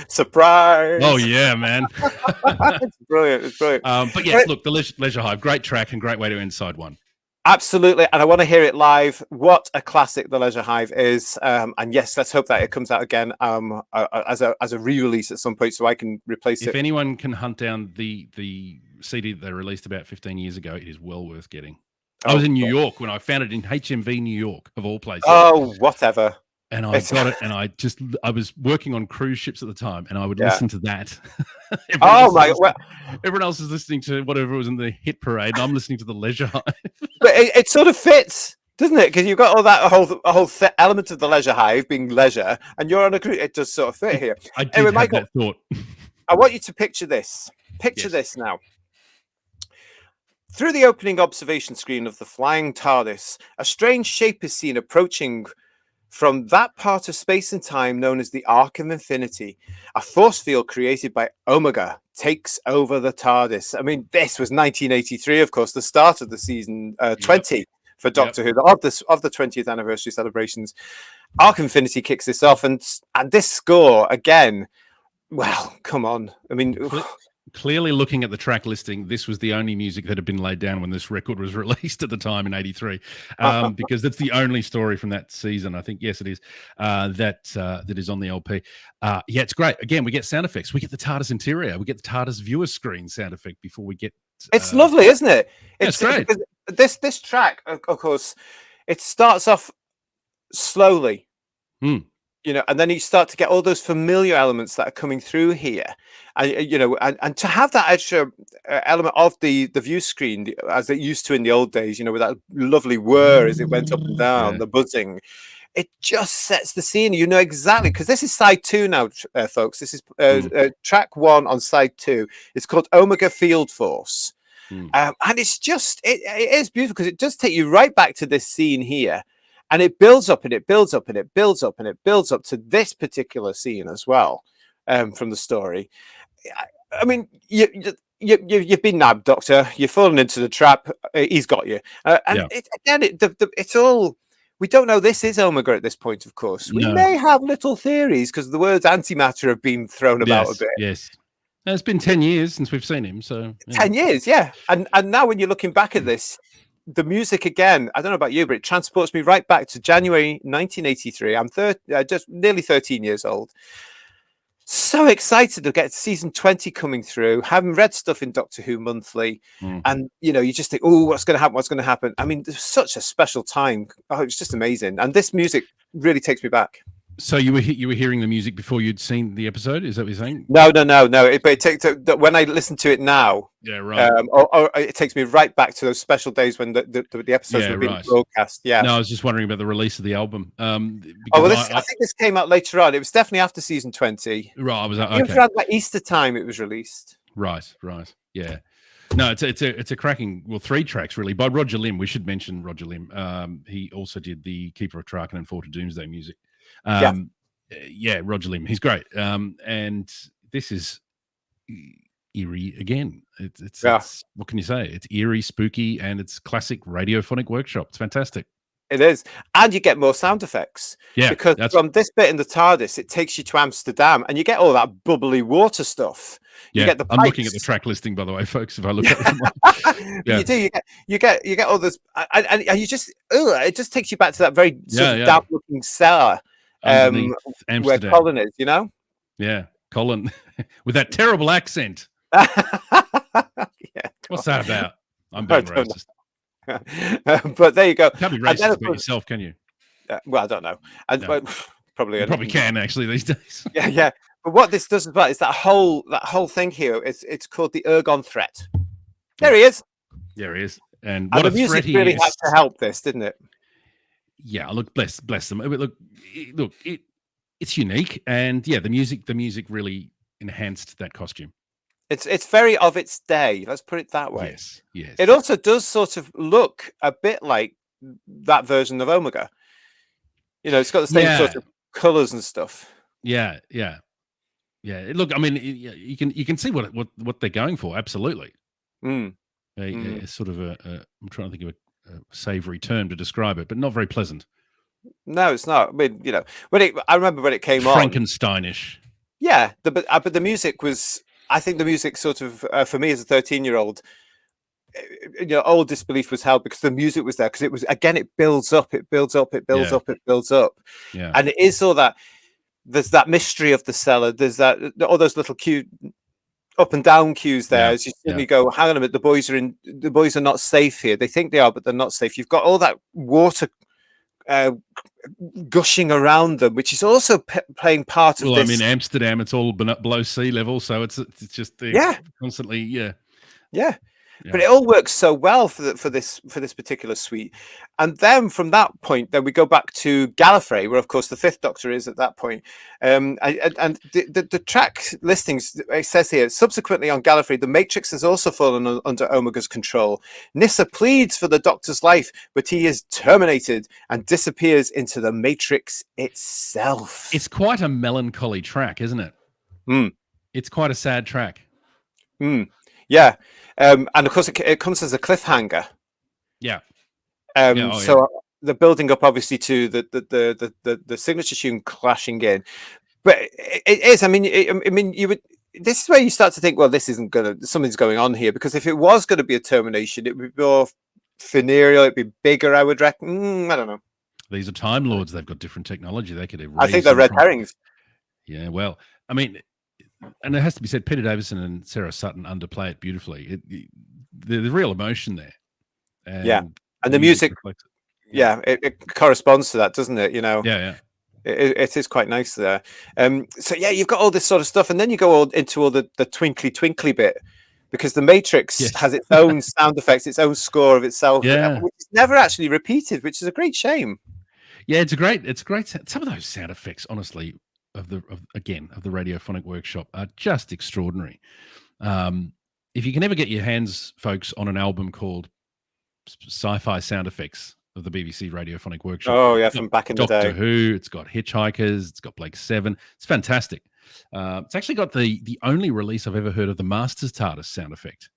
Surprise. Oh, yeah, man. It's brilliant. It's brilliant. But yes, look, the Leisure Hive, great track and great way to end side one. Absolutely. And I want to hear it live. What a classic the Leisure Hive is. And yes, let's hope that it comes out again as a re-release at some point so I can replace it. If anyone can hunt down the CD that they released about 15 years ago, it is well worth getting. I was in New York when I found it in HMV New York, of all places. Oh, whatever. And I got it, and I was working on cruise ships at the time, and I would listen to that. Everyone else is listening to whatever was in the hit parade, and I'm listening to the Leisure Hive. But it sort of fits, doesn't it? Because you've got all that whole element of the Leisure Hive being leisure, and you're on a cruise. It does sort of fit here. I did have Michael, that thought. I want you to picture this. Picture this now. Through the opening observation screen of the flying TARDIS, a strange shape is seen approaching from that part of space and time known as the Arc of Infinity. A force field created by Omega takes over the TARDIS. I mean, this was 1983, of course, the start of the season 20 for Doctor Who, of the 20th anniversary celebrations. Arc of Infinity kicks this off, and this score, again, well, come on. I mean... Clearly, looking at the track listing, this was the only music that had been laid down when this record was released at the time in '83, because that's the only story from that season. I think, yes, it is, that is on the LP. It's great. Again, we get sound effects. We get the TARDIS interior. We get the TARDIS viewer screen sound effect before we get... It's lovely, isn't it? It's great. This track, of course, it starts off slowly. And then you start to get all those familiar elements that are coming through here, and to have that extra element of the view screen as it used to in the old days, with that lovely whir as it went up and down, the buzzing, it just sets the scene. You know exactly, because this is side 2 now, folks. This is track 1 on side 2. It's called Omega Field Force, and it's just it is beautiful because it does take you right back to this scene here. And it builds up and it builds up and it builds up and it builds up to this particular scene as well, from the story. I mean, you've been nabbed, Doctor. You've fallen into the trap. He's got you. It's all. We don't know this is Omega at this point, of course. We may have little theories because the words antimatter have been thrown about a bit. Yes. It's been 10 years since we've seen him. So 10 years, yeah. And now when you're looking back at this, the music again, I don't know about you, but it transports me right back to January 1983. I'm just nearly 13 years old. So excited to get season 20 coming through, having read stuff in Doctor Who Monthly. And, you just think, oh, what's going to happen? What's going to happen? I mean, there's such a special time. Oh, it's just amazing. And this music really takes me back. So you were hearing the music before you'd seen the episode? Is that what you're saying? No. But it takes when I listen to it now. Yeah, right. Or it takes me right back to those special days when the episodes were being broadcast. Yeah. No, I was just wondering about the release of the album. I think this came out later on. It was definitely after season 20. Right. It was around like Easter time. It was released. Right. Yeah. No, it's a cracking. Well, 3 tracks really by Roger Lim. We should mention Roger Lim. He also did the Keeper of Traken and Fort of Doomsday music. Roger Lim. He's great. And this is eerie again. It's what can you say? It's eerie, spooky, and it's classic radiophonic workshop. It's fantastic. It is. And you get more sound effects. Yeah. Because from this bit in the TARDIS, it takes you to Amsterdam and you get all that bubbly water stuff. You get the pipes. I'm looking at the track listing, by the way, folks. If I look at it. You do. You get all this. And you just, it just takes you back to that very sort of damp looking cellar where Colin is, Yeah. Colin with that terrible accent. What's that about? I'm being racist. But there you go. You can't be racist about yourself, can you? Well, I don't know. Probably you probably can actually these days. Yeah. But what this does as well is that whole thing here. It's called the Ergon threat. There he is. There he is. And what the music really had to help this, didn't it? Yeah. Look, bless them. Look, it's unique, and the music really enhanced that costume. It's very of its day. Let's put it that way. Yes. It also does sort of look a bit like that version of Omega. It's got the same sort of colors and stuff. Yeah. Look, I mean, you can see what they're going for. Absolutely. A sort of I'm trying to think of a savory term to describe it, but not very pleasant. No, it's not. I mean, I remember when it came on. Frankensteinish. Yeah, but the music was. I think the music sort of for me as a 13-year-old, all disbelief was held because the music was there, because it was, again, it builds up, it builds up, it builds up, it builds up. Yeah. And it is all that. There's that mystery of the cellar. There's that all those little cue up and down cues there as you suddenly go, hang on a minute, the boys are not safe here. They think they are, but they're not safe. You've got all that water gushing around them, which is also playing part of this. I mean, Amsterdam, it's all below sea level, so it's just constantly But it all works so well for this particular suite. And then from that point, then we go back to Gallifrey, where of course the 5th Doctor is at that point. And the track listings, it says here, subsequently on Gallifrey, the Matrix has also fallen under Omega's control. Nyssa pleads for the Doctor's life, but he is terminated and disappears into the Matrix itself. It's quite a melancholy track, isn't it? It's quite a sad track. Yeah. And of course, it comes as a cliffhanger. Yeah. So the building up, obviously, to the signature tune clashing in, but it is. I mean, you would. This is where you start to think, well, this isn't something's going on here, because if it was going to be a termination, it would be more funereal. It'd be bigger, I would reckon. I don't know. These are Time Lords. They've got different technology. They could. I think they're red herrings. Yeah. Well, I mean. And it has to be said, Peter Davison and Sarah Sutton underplay it beautifully. The real emotion there. And the music it corresponds to that, doesn't it? Yeah. It is quite nice there. So you've got all this sort of stuff, and then you go into all the twinkly twinkly bit, because the Matrix has its own sound effects, its own score of itself, which is never actually repeated, which is a great shame. Yeah, it's great. Some of those sound effects, honestly, of the Radiophonic Workshop are just extraordinary. If you can ever get your hands, folks, on an album called Sci-Fi Sound Effects of the BBC Radiophonic Workshop. From back in the day. Doctor Who, it's got Hitchhikers, it's got Blake 7. It's fantastic. It's actually got the only release I've ever heard of the Master's TARDIS sound effect.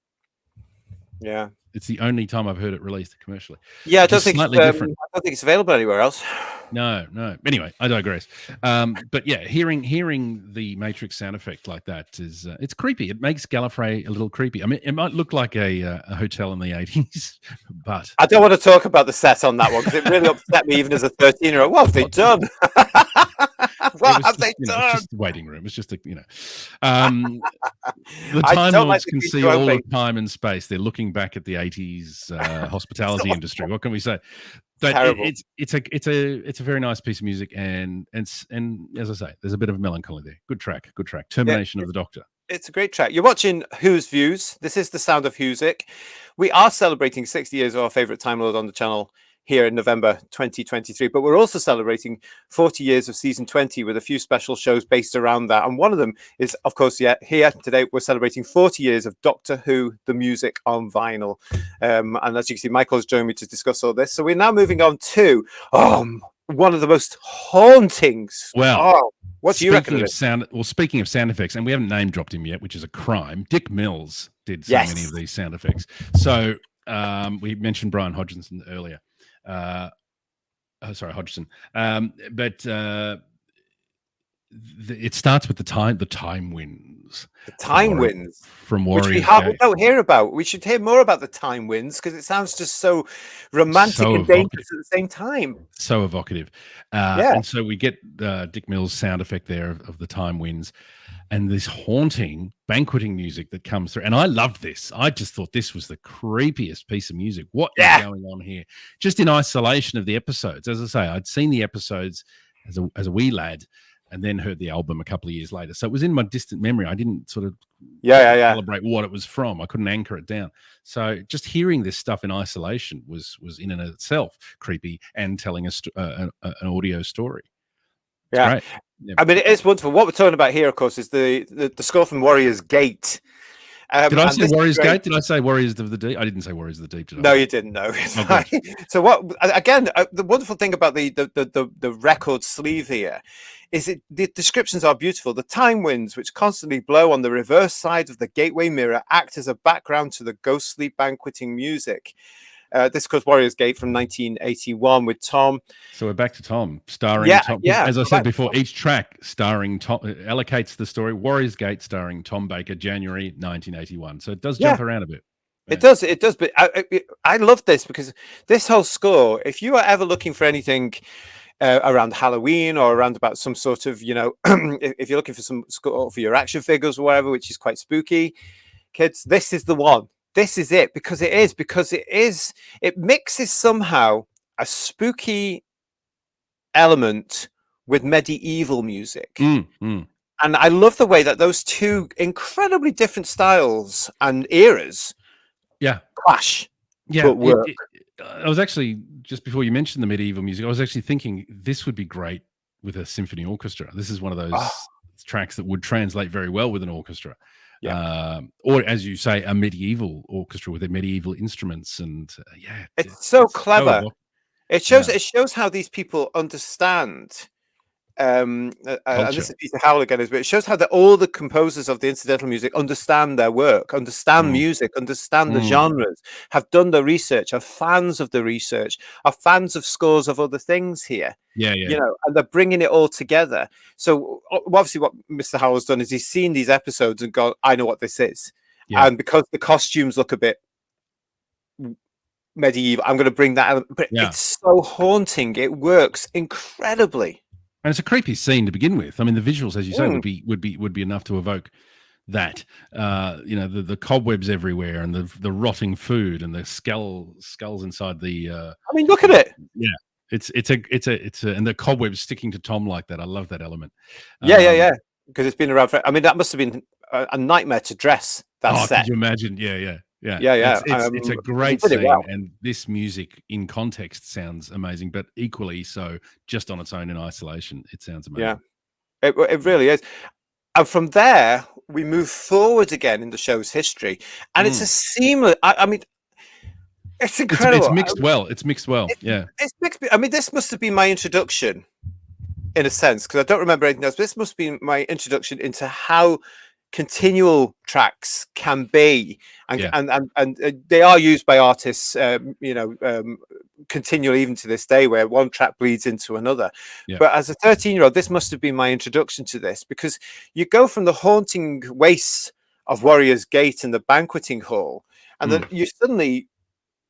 Yeah. It's the only time I've heard it released commercially. Yeah, Which is slightly different. I don't think it's available anywhere else. No. Anyway, I digress. But yeah, hearing the Matrix sound effect like that is it's creepy. It makes Gallifrey a little creepy. I mean, it might look like a hotel in the 80s, but I don't want to talk about the set on that one because it really upset me even as a 13-year-old. What have they done? What have they it's done? just the waiting room. It's just the I Time don't like Lords the can keep see going all thing. of time and space. They're looking back at the 80s hospitality industry. What can we say? But Terrible. it's a very nice piece of music, and as I say, there's a bit of melancholy there. Good track. Yeah, Termination of the Doctor. it's a great track. You're watching Who's Views. This is the Sound of Whosic. We are celebrating 60 years of our favourite Time Lord on the channel here in November 2023, but we're also celebrating 40 years of season 20 with a few special shows based around that. And one of them is, of course, here today we're celebrating 40 years of Doctor Who, the music on vinyl. And as you can see, Michael's joined me to discuss all this. So we're now moving on to one of the most hauntings. Well, what do you reckon of it? Speaking of sound effects, and we haven't name dropped him yet, which is a crime. Dick Mills did so many of these sound effects. So we mentioned Brian Hodgson earlier. Hodgson. But it starts with the time winds. The time winds from Warriors. Which we don't hear about. We should hear more about the time winds because it sounds just so romantic and dangerous at the same time. So evocative. And so we get Dick Mills' sound effect there of the time winds. And this haunting banqueting music that comes through. And I loved this. I just thought this was the creepiest piece of music. What is going on here? Just in isolation of the episodes. As I say, I'd seen the episodes as a wee lad and then heard the album a couple of years later. So it was in my distant memory. I didn't sort of celebrate what it was from. I couldn't anchor it down. So just hearing this stuff in isolation was in and of itself creepy and telling an audio story. It's great. Yeah. I mean, it is wonderful. What we're talking about here, of course, is the score from Warriors Gate. Did I say Warriors Gate? Did I say Warriors of the Deep? I didn't say Warriors of the Deep. No, you didn't. No. So what? Again, the wonderful thing about the record sleeve here is the descriptions are beautiful. The time winds, which constantly blow on the reverse side of the gateway mirror, act as a background to the ghostly banqueting music. This, of course, Warriors Gate from 1981 with Tom. So we're back to Tom, starring Tom. Yeah, as I said before, each track starring Tom allocates the story. Warriors Gate starring Tom Baker, January 1981. So it does jump around a bit. It does. But I love this because this whole score, if you are ever looking for anything around Halloween or around about some sort of, if you're looking for some score for your action figures or whatever, which is quite spooky, kids, this is the one. This is it because it mixes somehow a spooky element with medieval music. And I love the way that those two incredibly different styles and eras clash. Yeah. I was actually, just before you mentioned the medieval music, I was actually thinking this would be great with a symphony orchestra. This is one of those tracks that would translate very well with an orchestra. Or as you say, a medieval orchestra with their medieval instruments, and it's so clever. It shows how these people understand. And this is Peter Howell again, but it shows how all the composers of the incidental music understand their work, understand music, understand the genres, have done the research, are fans of the research, are fans of scores of other things here. And they're bringing it all together. So obviously what Mr. Howell's done is he's seen these episodes and gone, I know what this is. And because the costumes look a bit medieval, I'm going to bring that element. But it's so haunting. It works incredibly. And it's a creepy scene to begin with. I mean, the visuals, as you say, would be enough to evoke that. The cobwebs everywhere, and the rotting food, and the skulls inside the. I mean, look at it. Yeah, it's and the cobwebs sticking to Tom like that. I love that element. Yeah. Because it's been around for. I mean, that must have been a nightmare to dress that set. Could you imagine? Yeah. It's a great scene, and this music in context sounds amazing, but equally so just on its own in isolation, it sounds amazing. Yeah, it really is. And from there, we move forward again in the show's history, and it's a seamless. I mean, it's incredible. It's mixed well. It's mixed mixed. I mean, this must have been my introduction, in a sense, because I don't remember anything else. But this must be my introduction into how continual tracks can be, and Yeah. they are used by artists, continually, even to this day, where one track bleeds into another. Yeah. But as a 13-year-old, this must have been my introduction to this, because you go from the haunting wastes of Warrior's Gate and the banqueting hall, and then you suddenly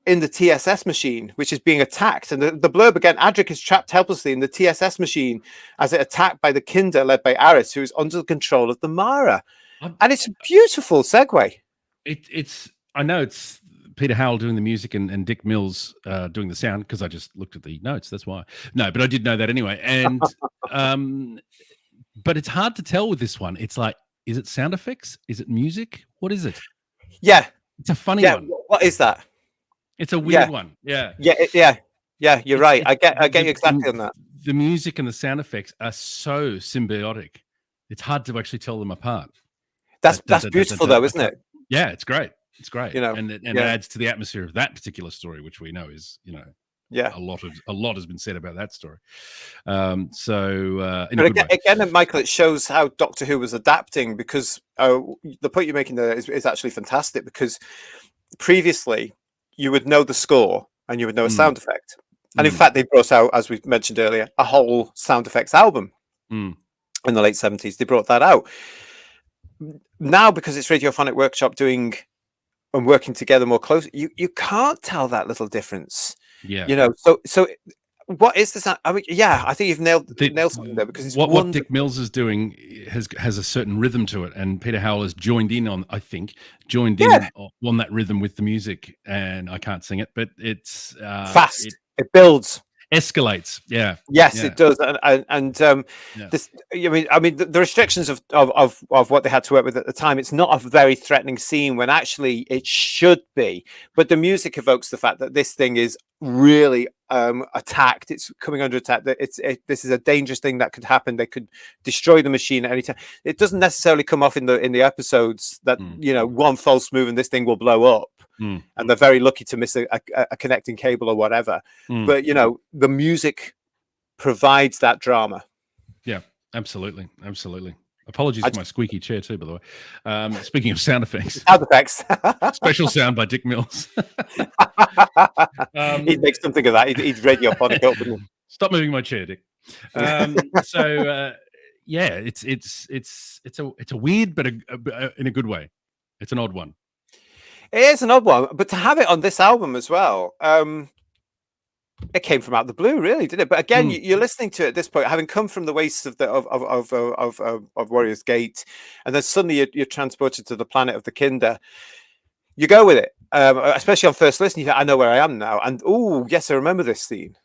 in the TSS machine, which is being attacked. And the blurb again, Adric is trapped helplessly in the TSS machine as it attacked by the Kinder led by Aris, who is under the control of the Mara. And it's a beautiful segue. I know it's Peter Howell doing the music and Dick Mills doing the sound, because I just looked at the notes. That's why. No, but I did know that anyway. And but it's hard to tell with this one. It's like, is it sound effects? Is it music? What is it? Yeah. It's a funny one. What is that? It's a weird one. Yeah. Yeah, you're right. I get you exactly on that. The music and the sound effects are so symbiotic. It's hard to actually tell them apart. That's beautiful though, isn't it? Yeah, it's great. It's great. And it adds to the atmosphere of that particular story, which we know is, a lot has been said about that story. Again, Michael, it shows how Doctor Who was adapting, because the point you're making there is actually fantastic, because previously you would know the score and you would know a sound effect. And in fact, they brought out, as we mentioned earlier, a whole sound effects album in the late 70s. They brought that out. Now, because it's Radiophonic Workshop doing and working together more closely, you can't tell that little difference. Yeah. So what is this? I mean, I think you've nailed something there, because it's what Dick Mills is doing has a certain rhythm to it, and Peter Howell has joined in on that rhythm with the music, and I can't sing it, but it's fast. It builds, escalates. It does. This, I mean, the restrictions of what they had to work with at the time, it's not a very threatening scene when actually it should be, but the music evokes the fact that this thing is really attacked. It's coming under attack. That this is a dangerous thing that could happen. They could destroy the machine at any time. It doesn't necessarily come off in the episodes that one false move and this thing will blow up. And they're very lucky to miss a connecting cable or whatever. But the music provides that drama. Yeah, absolutely. Apologies for my squeaky chair too, by the way. Speaking of sound effects. Special sound by Dick Mills. He'd make something of that. He'd radiophonic up. Stop moving my chair, Dick. It's a weird, but in a good way. It's an odd one. It is an odd one, but to have it on this album as well, it came from out of the blue, really, didn't it? But again, you're listening to it at this point, having come from the wastes of Warrior's Gate, and then suddenly you're transported to the planet of the Kinder. You go with it, especially on first listen. You think, I know where I am now, and yes, I remember this scene.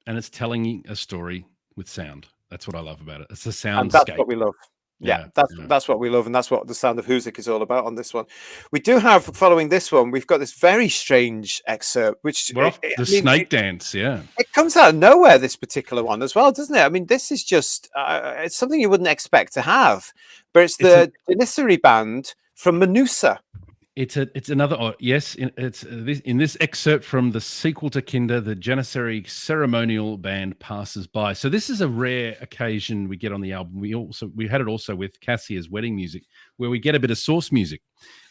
And it's telling a story with sound. That's what I love about it. It's the soundscape. And that's what we love. That's what we love, and that's what the Sound of Whosic is all about on this one. We do have, following this one, we've got this very strange excerpt, which snake dance. Yeah, it comes out of nowhere. This particular one as well, doesn't it? I mean, this is just it's something you wouldn't expect to have, but it's the Janissary band from Menusa. It's another in this excerpt from the sequel to Kinder, the Janissary ceremonial band passes by. So this is a rare occasion we get on the album. We had it also with Cassia's wedding music, where we get a bit of source music.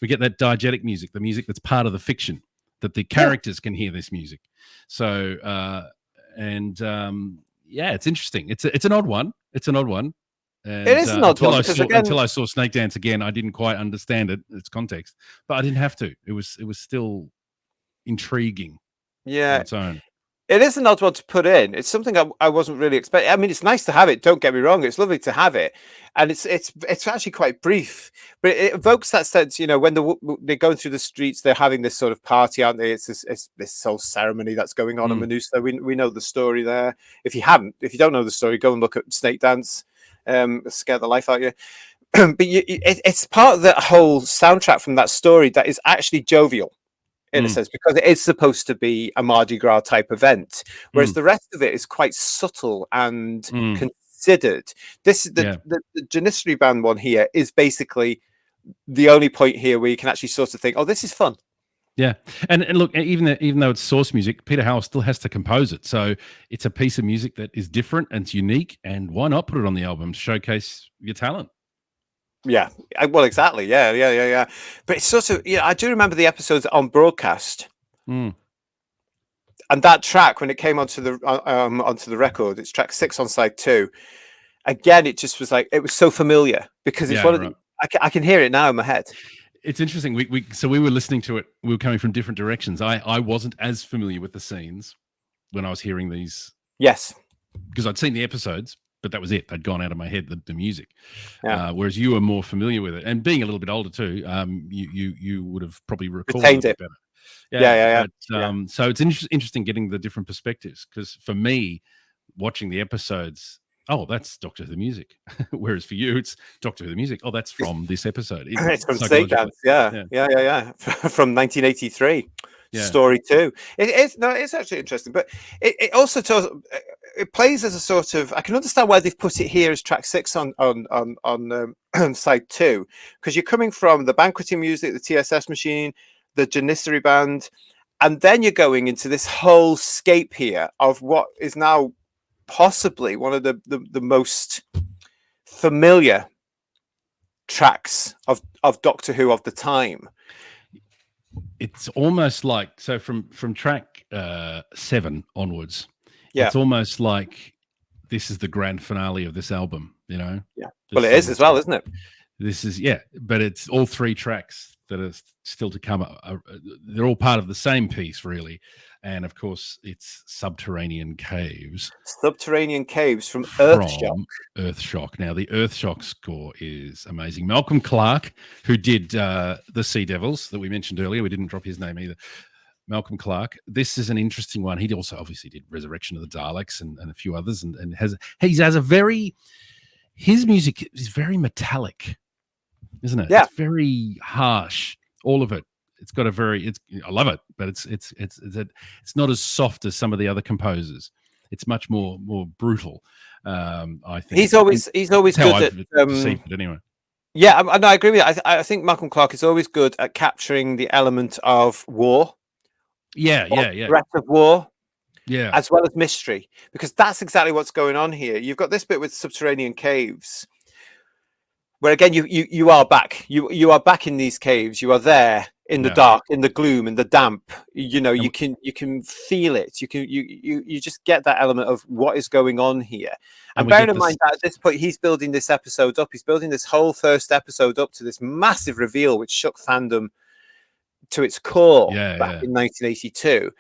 We get that diegetic music, the music that's part of the fiction, that the characters can hear this music. So it's interesting. It's an odd one. And, it is an odd one until I saw Snake Dance again. I didn't quite understand its context, but I didn't have to. It was still intriguing. Yeah, on its own. It is an odd one to put in. It's something I wasn't really expecting. I mean, it's nice to have it. Don't get me wrong; it's lovely to have it, and it's actually quite brief, but it evokes that sense. When they're going through the streets, they're having this sort of party, aren't they? It's this whole ceremony that's going on in Menusa. We know the story there. If you don't know the story, go and look at Snake Dance. Scare the life out of you. But it's part of the whole soundtrack from that story that is actually jovial in a sense, because it is supposed to be a Mardi Gras type event, whereas the rest of it is quite subtle and considered. This is the Janissary band one here is basically the only point here where you can actually sort of think, oh, this is fun. Yeah, and look, even though it's source music, Peter Howell still has to compose it. So it's a piece of music that is different and it's unique. And why not put it on the album? Showcase your talent. Yeah. Well, exactly. Yeah. But it's sort of, I do remember the episodes on broadcast, Mm. and that track when it came onto the record, it's track 6 on side 2. Again, it just was like it was so familiar because it's Yeah, one of the. right. I can hear it now in my head. It's interesting. We were listening to it. We were coming from different directions. I wasn't as familiar with the scenes when I was hearing these Yes. because I'd seen the episodes, but that was it. I'd gone out of my head the music. Yeah. Whereas you were more familiar with it, and being a little bit older too, you would have probably recalled it a Retained bit it. better. Yeah. Yeah, Yeah. Yeah. but Yeah. so it's interesting getting the different perspectives because for me, watching the episodes, oh, that's Doctor Who the music, whereas for you, it's Doctor Who the music. Oh, that's from this episode. It's from Snake Psychologically, Dance. Yeah. yeah, Yeah. From 1983. yeah, Story 2. It's actually interesting, but it also tells. It plays as a sort of. I can understand why they've put it here as track 6 on side 2, because you're coming from the banqueting music, the TSS machine, the Janissary band, and then you're going into this whole scape here of what is now possibly one of the most familiar tracks of Doctor Who of the time. it's almost like so from track 7 onwards, Yeah, it's almost like this is the grand finale of this album. You know, yeah. Well, this it is as well, isn't it? this is yeah, but it's all 3 tracks that are still to come. They're all part of the same piece, really, and of course, it's Subterranean Caves Subterranean Caves from Earthshock. from Earthshock. Now, the Earthshock score is amazing. Malcolm Clark, who did the Sea Devils that we mentioned earlier, we didn't drop his name either. Malcolm Clark. This is an interesting one. He also obviously did Resurrection of the Daleks and a few others, and he has a very his music is very metallic, isn't it? Yeah. It's very harsh. All of it. It's got a very. I love it, but it's not as soft as some of the other composers. It's much more brutal. I think He's always that's how good I've at. perceived it anyway. Yeah, no, I agree with you. I think Malcolm Clark is always good at capturing the element of war, Yeah, or yeah, yeah, threat of war, yeah, as well as mystery, because that's exactly what's going on here. You've got this bit with Subterranean Caves, where again you are back. You are back in these caves. You are there in the yeah. dark, in the gloom, in the damp. You And can feel it. You just get that element of what is going on here. And we bearing get in mind this. that at this point he's building this episode up. He's building this whole first episode up to this massive reveal, which shook fandom to its core Yeah, back yeah, in 1982.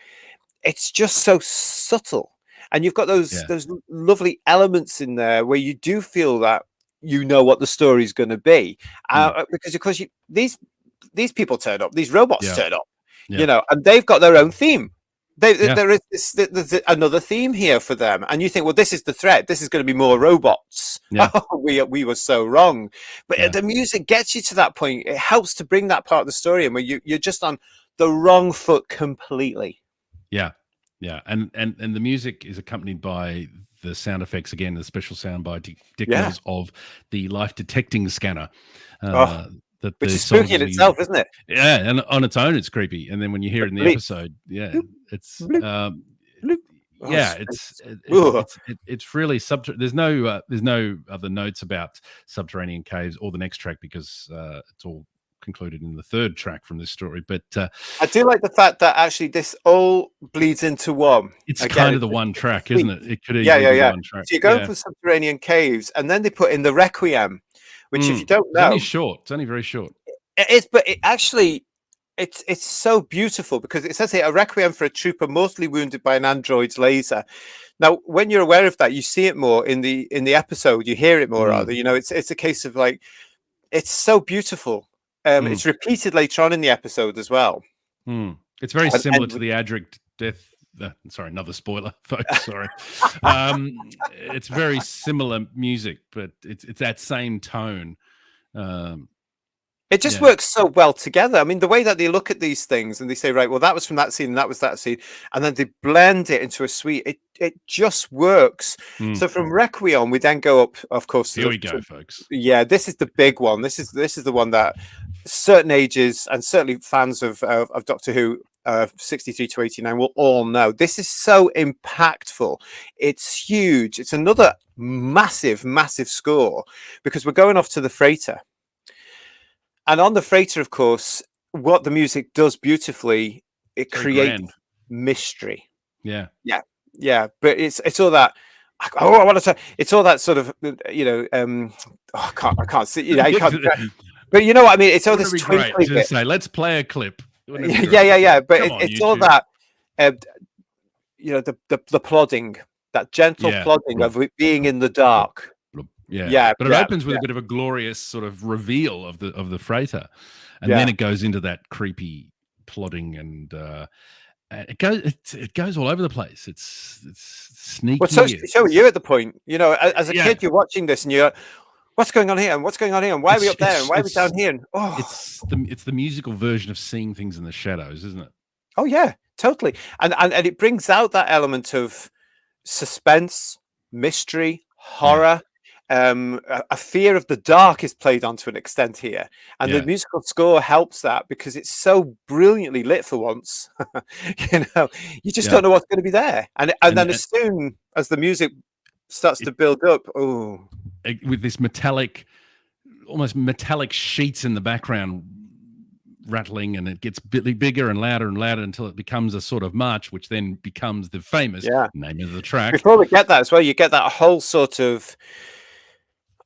It's just so subtle, and you've got yeah, those lovely elements in there where you do feel that you know what the story's going to be, because of course these people turn up, these robots yeah, turn up, yeah, and they've got their own theme. yeah, There is there's another theme here for them, and you think, well, this is the threat. This is going to be more robots. yeah, Oh, we were so wrong, but yeah. the music gets you to that point. It helps to bring that part of the story in where you're just on the wrong foot completely. Yeah, yeah, and the music is accompanied by the sound effects again, the special sound by Dick Yeah. Mills of the life detecting scanner. Oh, That which the is spooky soldiers in were using. itself, isn't it? Yeah, and on its own, it's creepy. And then when you hear it in the Bleep, episode, yeah, bloop, it's bloop, bloop. Oh, yeah, ugh. it's really there's no other notes about subterranean caves or the next track because it's all concluded in the third track from this story. But I do like the fact that actually this all bleeds into one. it's Again, kind of the one it's track, isn't sweet. it? It could Yeah, easily yeah, be the yeah. one track. So you're going Yeah. from subterranean caves, and then they put in the Requiem, which, if you don't It's only know, short. It's only very short. it is, but it actually it's so beautiful because it says here a requiem for a trooper mortally wounded by an android's laser. Now, when you're aware of that, you see it more in the episode. You hear it more, Mm, rather. It's a case of like it's so beautiful. mm, It's repeated later on in the episode as well. It's very similar And to the Adric death. Sorry, another spoiler, folks. Sorry. It's very similar music, but it's that same tone. Um, it just yeah, works so well together. I mean, the way that they look at these things and they say, right, well, that was from that scene, and that was that scene, and then they blend it into a suite. It just works. mm. So from Requiem, we then go up, of course. Here we go, folks. Yeah, this is the big one. This is the one that certain ages and certainly fans of Doctor Who, 63 to 89 will all know. This is so impactful. It's huge. It's another massive score because we're going off to the freighter. And on the freighter, of course, what the music does beautifully, it Very grand. creates mystery. Yeah. Yeah, yeah, but it's all that. Oh, I want to say it's all that sort of oh, I can't see. You know, you can't. But you know what I mean. It's all Wouldn't this it be great twinkly to bit. say, let's play a clip? Wouldn't it be Yeah, great? yeah, yeah. But Come on, it's all YouTube. that. Uh, the plodding, that gentle Yeah. plodding of it being in the dark. Yeah. Yeah, But it yeah, opens with yeah, a bit of a glorious sort of reveal of the freighter. And then yeah. it goes into that creepy plodding and it goes all over the place. It's Well, so sneaky. so you at the point, you know, as a Yeah. kid, you're watching this and you're, what's going on here? And what's going on here? And why are we up there? And why are we It's down here? And it's the musical version of seeing things in the shadows, isn't it? oh yeah, totally. And it brings out that element of suspense, mystery, Yeah. horror. A fear of the dark is played on to an extent here, and the Yeah. musical score helps that because it's so brilliantly lit for once. You know, you just Yeah. don't know what's going to be there, and And then as soon as the music starts to build up, oh, with this metallic, almost metallic sheets in the background rattling, and it gets bigger and louder until it becomes a sort of march, which then becomes the famous yeah. name of the track. Before we get that as well, you get that whole sort of,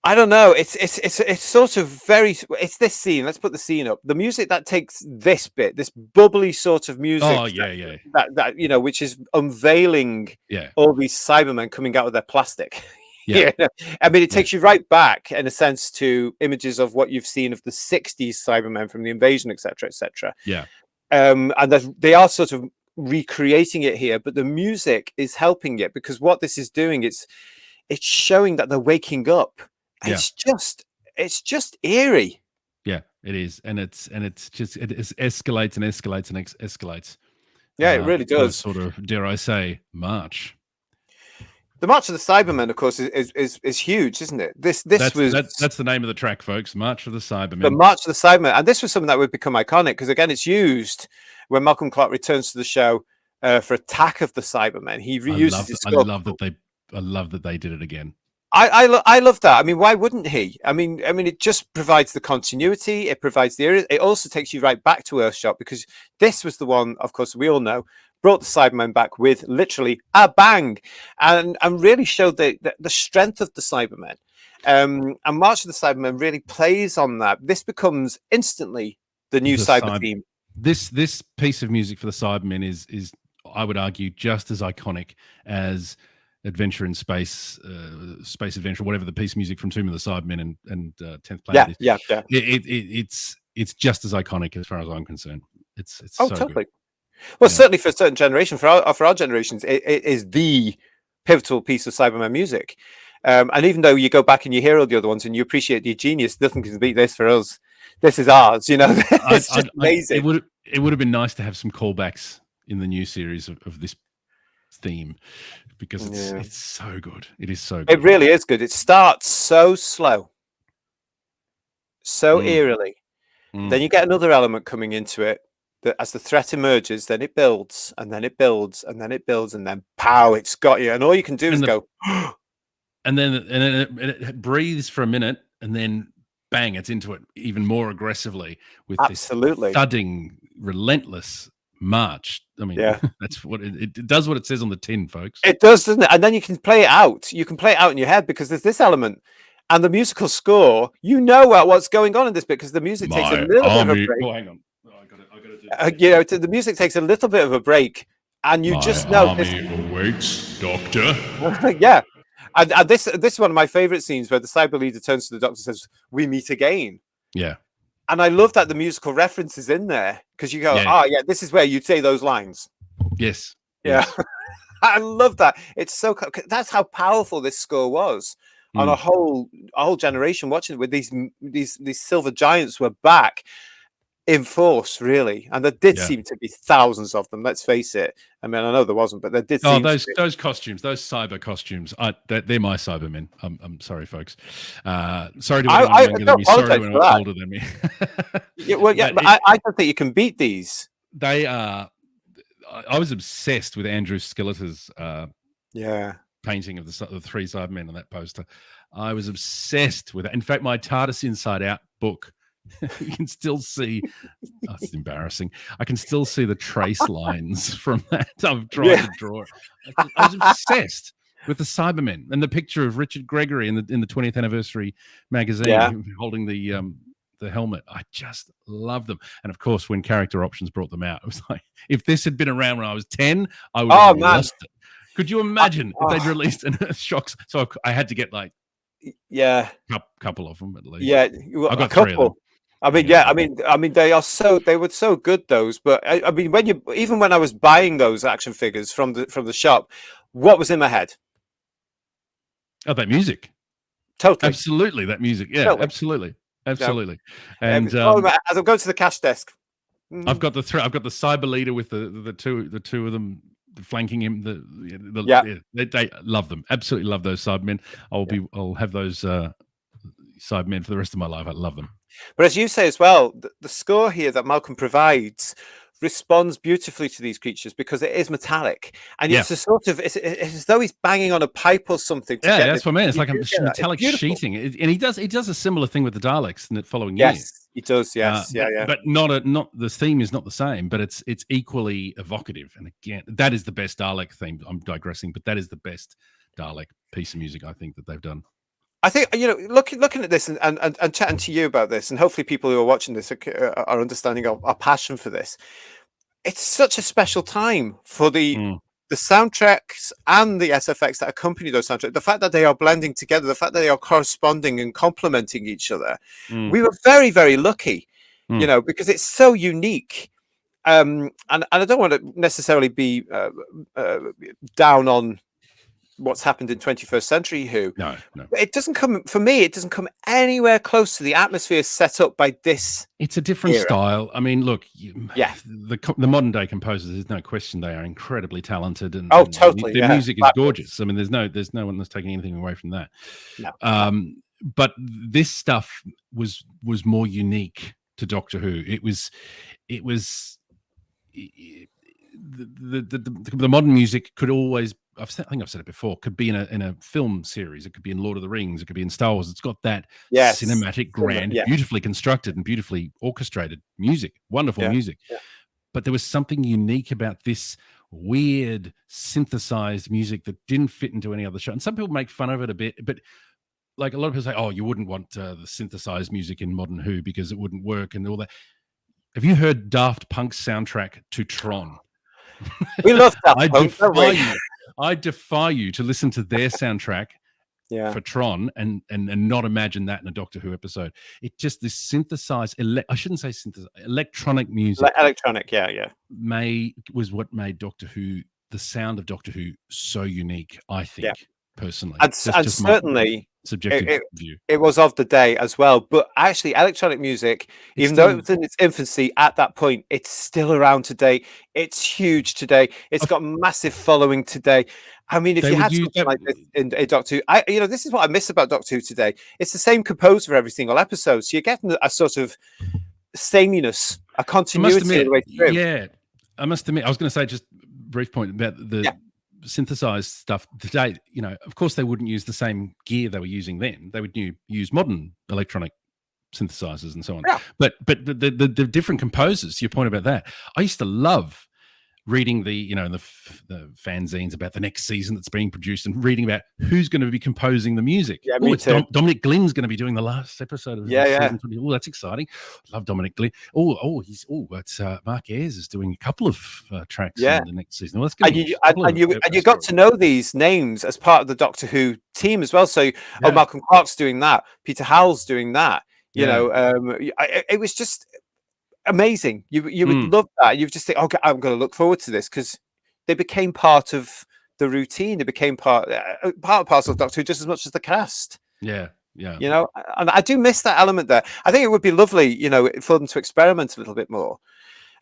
I don't know. It's sort of very. It's this scene. Let's put the scene up. The music that takes this bit, this bubbly sort of music. Oh yeah, yeah, That you know, which is unveiling yeah, all these Cybermen coming out of their plastic. yeah, You know? I mean, it yeah, takes you right back in a sense to images of what you've seen of the '60s Cybermen from the invasion, etc., etc. yeah, And they are sort of recreating it here, but the music is helping it because what this is doing, it's showing that they're waking up. yeah, It's just eerie. yeah. It is, and it's just it escalates and escalates and escalates. Yeah, it really To a does. sort of, dare I say, march. The March of the Cybermen, of course, is huge, isn't it? This was That's the name of the track, folks. March of the Cybermen. the March of the Cybermen, and this was something that would become iconic because again, it's used when Malcolm Clark returns to the show for Attack of the Cybermen. He reuses his score. I love that they did it again. I love that. I mean, why wouldn't he? I mean, it just provides the continuity. It provides the area. It also takes you right back to Earthshot because this was the one, of course, we all know, brought the Cybermen back with literally a bang, and really showed the strength of the Cybermen. And March of the Cybermen really plays on that. This becomes instantly the new cyber theme. This piece of music for the Cybermen is I would argue just as iconic as Adventure in Space, Space Adventure, whatever the piece of music from Tomb of the Cybermen and 10th Planet is. Yeah. It's just as iconic as far as I'm concerned. It's oh, so totally. good. Well, certainly for a certain generation, for our generations, it is the pivotal piece of Cybermen music. And even though you go back and you hear all the other ones and you appreciate the genius, nothing can beat this for us. This is ours, you know. It's just amazing. It would have been nice to have some callbacks in the new series of this theme because it's so good. It is so good. It really is good. It starts so slow, so eerily. Then you get another element coming into it that as the threat emerges, then it builds and then it builds and then it builds and then pow, it's got you. And all you can do is go. And then it breathes for a minute and then bang, it's into it even more aggressively with this thudding, relentless march. I mean, that's what it does. What it says on the tin, folks. It does, doesn't it? And then you can play it out. You can play it out in your head because there's this element, and the musical score. You know what's going on in this bit because the music takes a little bit of a break. Oh, hang on, I got to do. You know, the music takes a little bit of a break, and you just know. Army awaits, Doctor. Yeah, and this is one of my favorite scenes where the cyber leader turns to the Doctor and says, "We meet again." Yeah. And I love that the musical reference is in there because you go, this is where you'd say those lines. Yes. Yeah. Yes. I love that. It's so, that's how powerful this score was on a whole generation watching it with these silver giants were back in force, really. And there did seem to be thousands of them. Let's face it. I mean, I know there wasn't, but there did seem those costumes, those cyber costumes, they're my Cybermen. I'm sorry, folks. Sorry to anyone younger than me. Sorry to anyone older than me. But I don't think you can beat these. They are. I was obsessed with Andrew Skilleter's painting of the three Cybermen on that poster. I was obsessed with it. In fact, my TARDIS Inside Out book You can still see. Oh, it's embarrassing. I can still see the trace lines from that. I've tried to draw it. I was obsessed with the Cybermen and the picture of Richard Gregory in the 20th anniversary magazine Yeah. holding the helmet. I just love them. And of course, when Character Options brought them out, it was like, if this had been around when I was 10, I would have lost it. Could you imagine if they'd released Shocks? So I had to get like couple of them at least. Yeah, I got a couple. 3 of them. I mean, I mean, they were so good, those. But I mean, even when I was buying those action figures from the shop, what was in my head? Oh, that music. Totally. Absolutely, that music. Yeah, Totally. absolutely. And as I'm going to the cash desk, I've got the cyber leader with the two of them flanking him. They love them. Absolutely love those Cybermen. I'll have those Cybermen for the rest of my life. I love them. But as you say as well, the score here that Malcolm provides responds beautifully to these creatures because it is metallic, and it's a sort of it's as though he's banging on a pipe or something. That's what I mean. It's like a metallic sheeting, and he does a similar thing with the Daleks in the following year. Yes, he does. Yes, but not the theme is not the same, but it's equally evocative. And again, that is the best Dalek theme. I'm digressing, but that is the best Dalek piece of music I think that they've done. I think, looking at this and chatting to you about this, and hopefully people who are watching this are understanding our passion for this. It's such a special time for the soundtracks and the SFX that accompany those soundtracks. The fact that they are blending together, the fact that they are corresponding and complementing each other. We were very, very lucky, because it's so unique. And I don't want to necessarily be down on what's happened in 21st Century Who. No. It doesn't come anywhere close to the atmosphere set up by this. It's a different style. I mean, look, the modern day composers, there's no question they are incredibly talented, and totally. Their music is gorgeous. I mean, there's no one that's taking anything away from that. No. But this stuff was more unique to Doctor Who. It was the modern music could always. I think I've said it before. Could be in a film series. It could be in Lord of the Rings. It could be in Star Wars. It's got that cinematic, grand, beautifully constructed and beautifully orchestrated music. Wonderful music. Yeah. But there was something unique about this weird synthesized music that didn't fit into any other show. And some people make fun of it a bit, but like a lot of people say, "Oh, you wouldn't want the synthesized music in modern Who because it wouldn't work and all that." Have you heard Daft Punk's soundtrack to Tron? We love Daft Punk. I defy you to listen to their soundtrack for Tron and not imagine that in a Doctor Who episode. It just this synthesized, I shouldn't say synthesized, electronic music. Electronic, was what made Doctor Who, the sound of Doctor Who, so unique, I think, personally. And certainly subjective view. It was of the day as well, but actually electronic music, even though it was in its infancy at that point, it's still around today. It's huge today. It's got massive following today. I mean, if you had something like this in Doctor Who, this is what I miss about Doctor Who today. It's the same composer for every single episode, so you're getting a sort of sameness, a continuity of the way through. Yeah, I must admit, I was going to say just a brief point about the synthesized stuff today. Of course they wouldn't use the same gear they were using then. They would use modern electronic synthesizers and so on. But the different composers, your point about that, I used to love reading the fanzines about the next season that's being produced and reading about who's going to be composing the music. Dominic Glenn's going to be the last episode of season 20. Oh, that's exciting. I love Dominic Glenn. It's Mark Ayres is doing a couple of tracks in the next season. Well, you got to know these names as part of the Doctor Who team as well. So Malcolm Clark's doing that, Peter Howell's doing that. It was just amazing. You would love that. You would just think, okay, I'm going to look forward to this, because they became part of the routine. They became part and parcel of Doctor Who just as much as the cast. Yeah. And I do miss that element there. I think it would be lovely, for them to experiment a little bit more.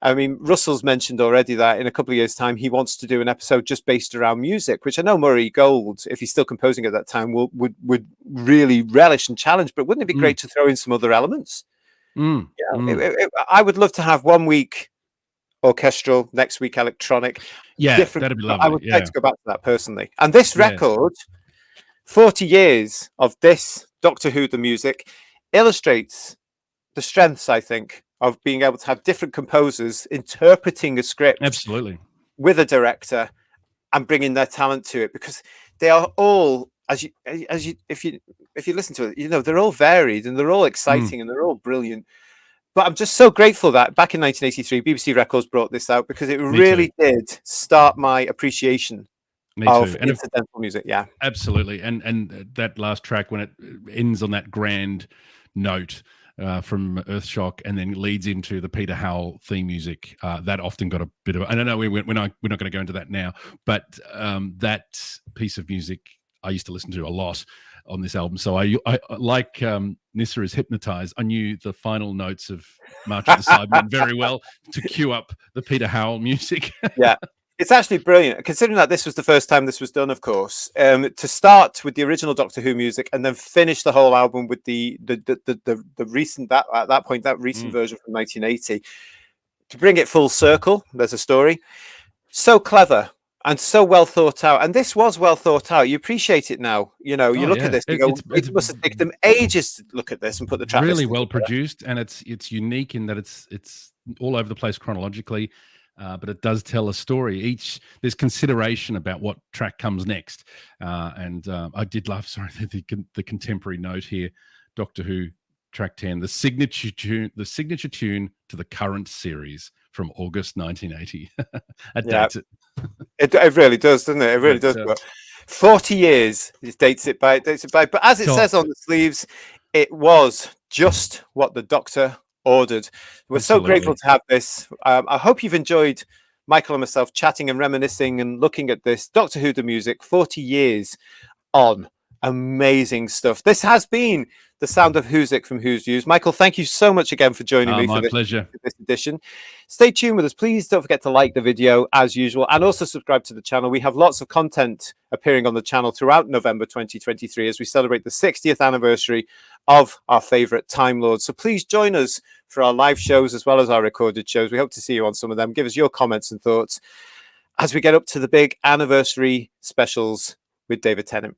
I mean, Russell's mentioned already that in a couple of years' time, he wants to do an episode just based around music, which I know Murray Gold, if he's still composing at that time, would really relish and challenge. But wouldn't it be great to throw in some other elements? I would love to have 1 week orchestral, next week electronic. That'd be lovely. I would like to go back to that personally. And this record, 40 years of this Doctor Who the music, illustrates the strengths, I think, of being able to have different composers interpreting a script Absolutely. with a director and bringing their talent to it, because they are all, as you if you listen to it, you know, they're all varied and they're all exciting and they're all brilliant. But I'm just so grateful that back in 1983, BBC Records brought this out, because it Me too. really did start my appreciation Me of too. And incidental music. Yeah, absolutely. And that last track, when it ends on that grand note from Earthshock and then leads into the Peter Howell theme music, that often got a bit of, I don't know, we're not going to go into that now, but that piece of music I used to listen to a lot on this album. So I like Nissa is Hypnotized. I knew the final notes of March of the Cybermen very well to cue up the Peter Howell music. yeah. It's actually brilliant, considering that this was the first time this was done, of course. To start with the original Doctor Who music and then finish the whole album with the recent, that at that point, that recent version from 1980, to bring it full circle. There's a story, so clever and so well thought out. And this was well thought out. You appreciate it now. You know, you look at this, you go, it must have taken them ages to look at this and put the track really listing well together. produced, and it's unique in that it's all over the place chronologically. But it does tell a story. There's consideration about what track comes next, and I did love. Sorry, the contemporary note here, Doctor Who track 10, the signature tune to the current series from August 1980. That dates it. It really does, doesn't it? It really does. But 40 years it dates it by. But as it says on the sleeves, it was just what the Doctor ordered. We're so grateful to have this. I hope you've enjoyed Michael and myself chatting and reminiscing and looking at this Doctor Who the music 40 years on. Amazing stuff. This has been the Sound of Whosic from Who's Views. Michael, thank you so much again for joining me for this edition. Stay tuned with us. Please don't forget to like the video as usual, and also subscribe to the channel. We have lots of content appearing on the channel throughout November 2023 as we celebrate the 60th anniversary of our favorite Time Lords. So please join us for our live shows as well as our recorded shows. We hope to see you on some of them. Give us your comments and thoughts as we get up to the big anniversary specials with David Tennant.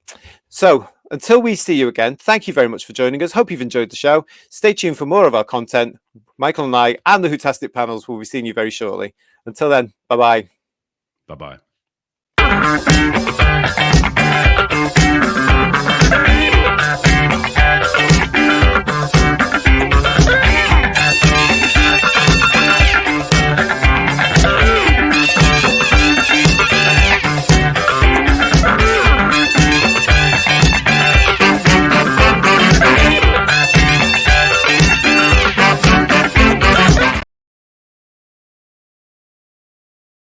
So until we see you again, thank you very much for joining us. Hope you've enjoyed the show. Stay tuned for more of our content. Michael and I and the Whotastic panels will be seeing you very shortly. Until then, bye-bye. Bye-bye.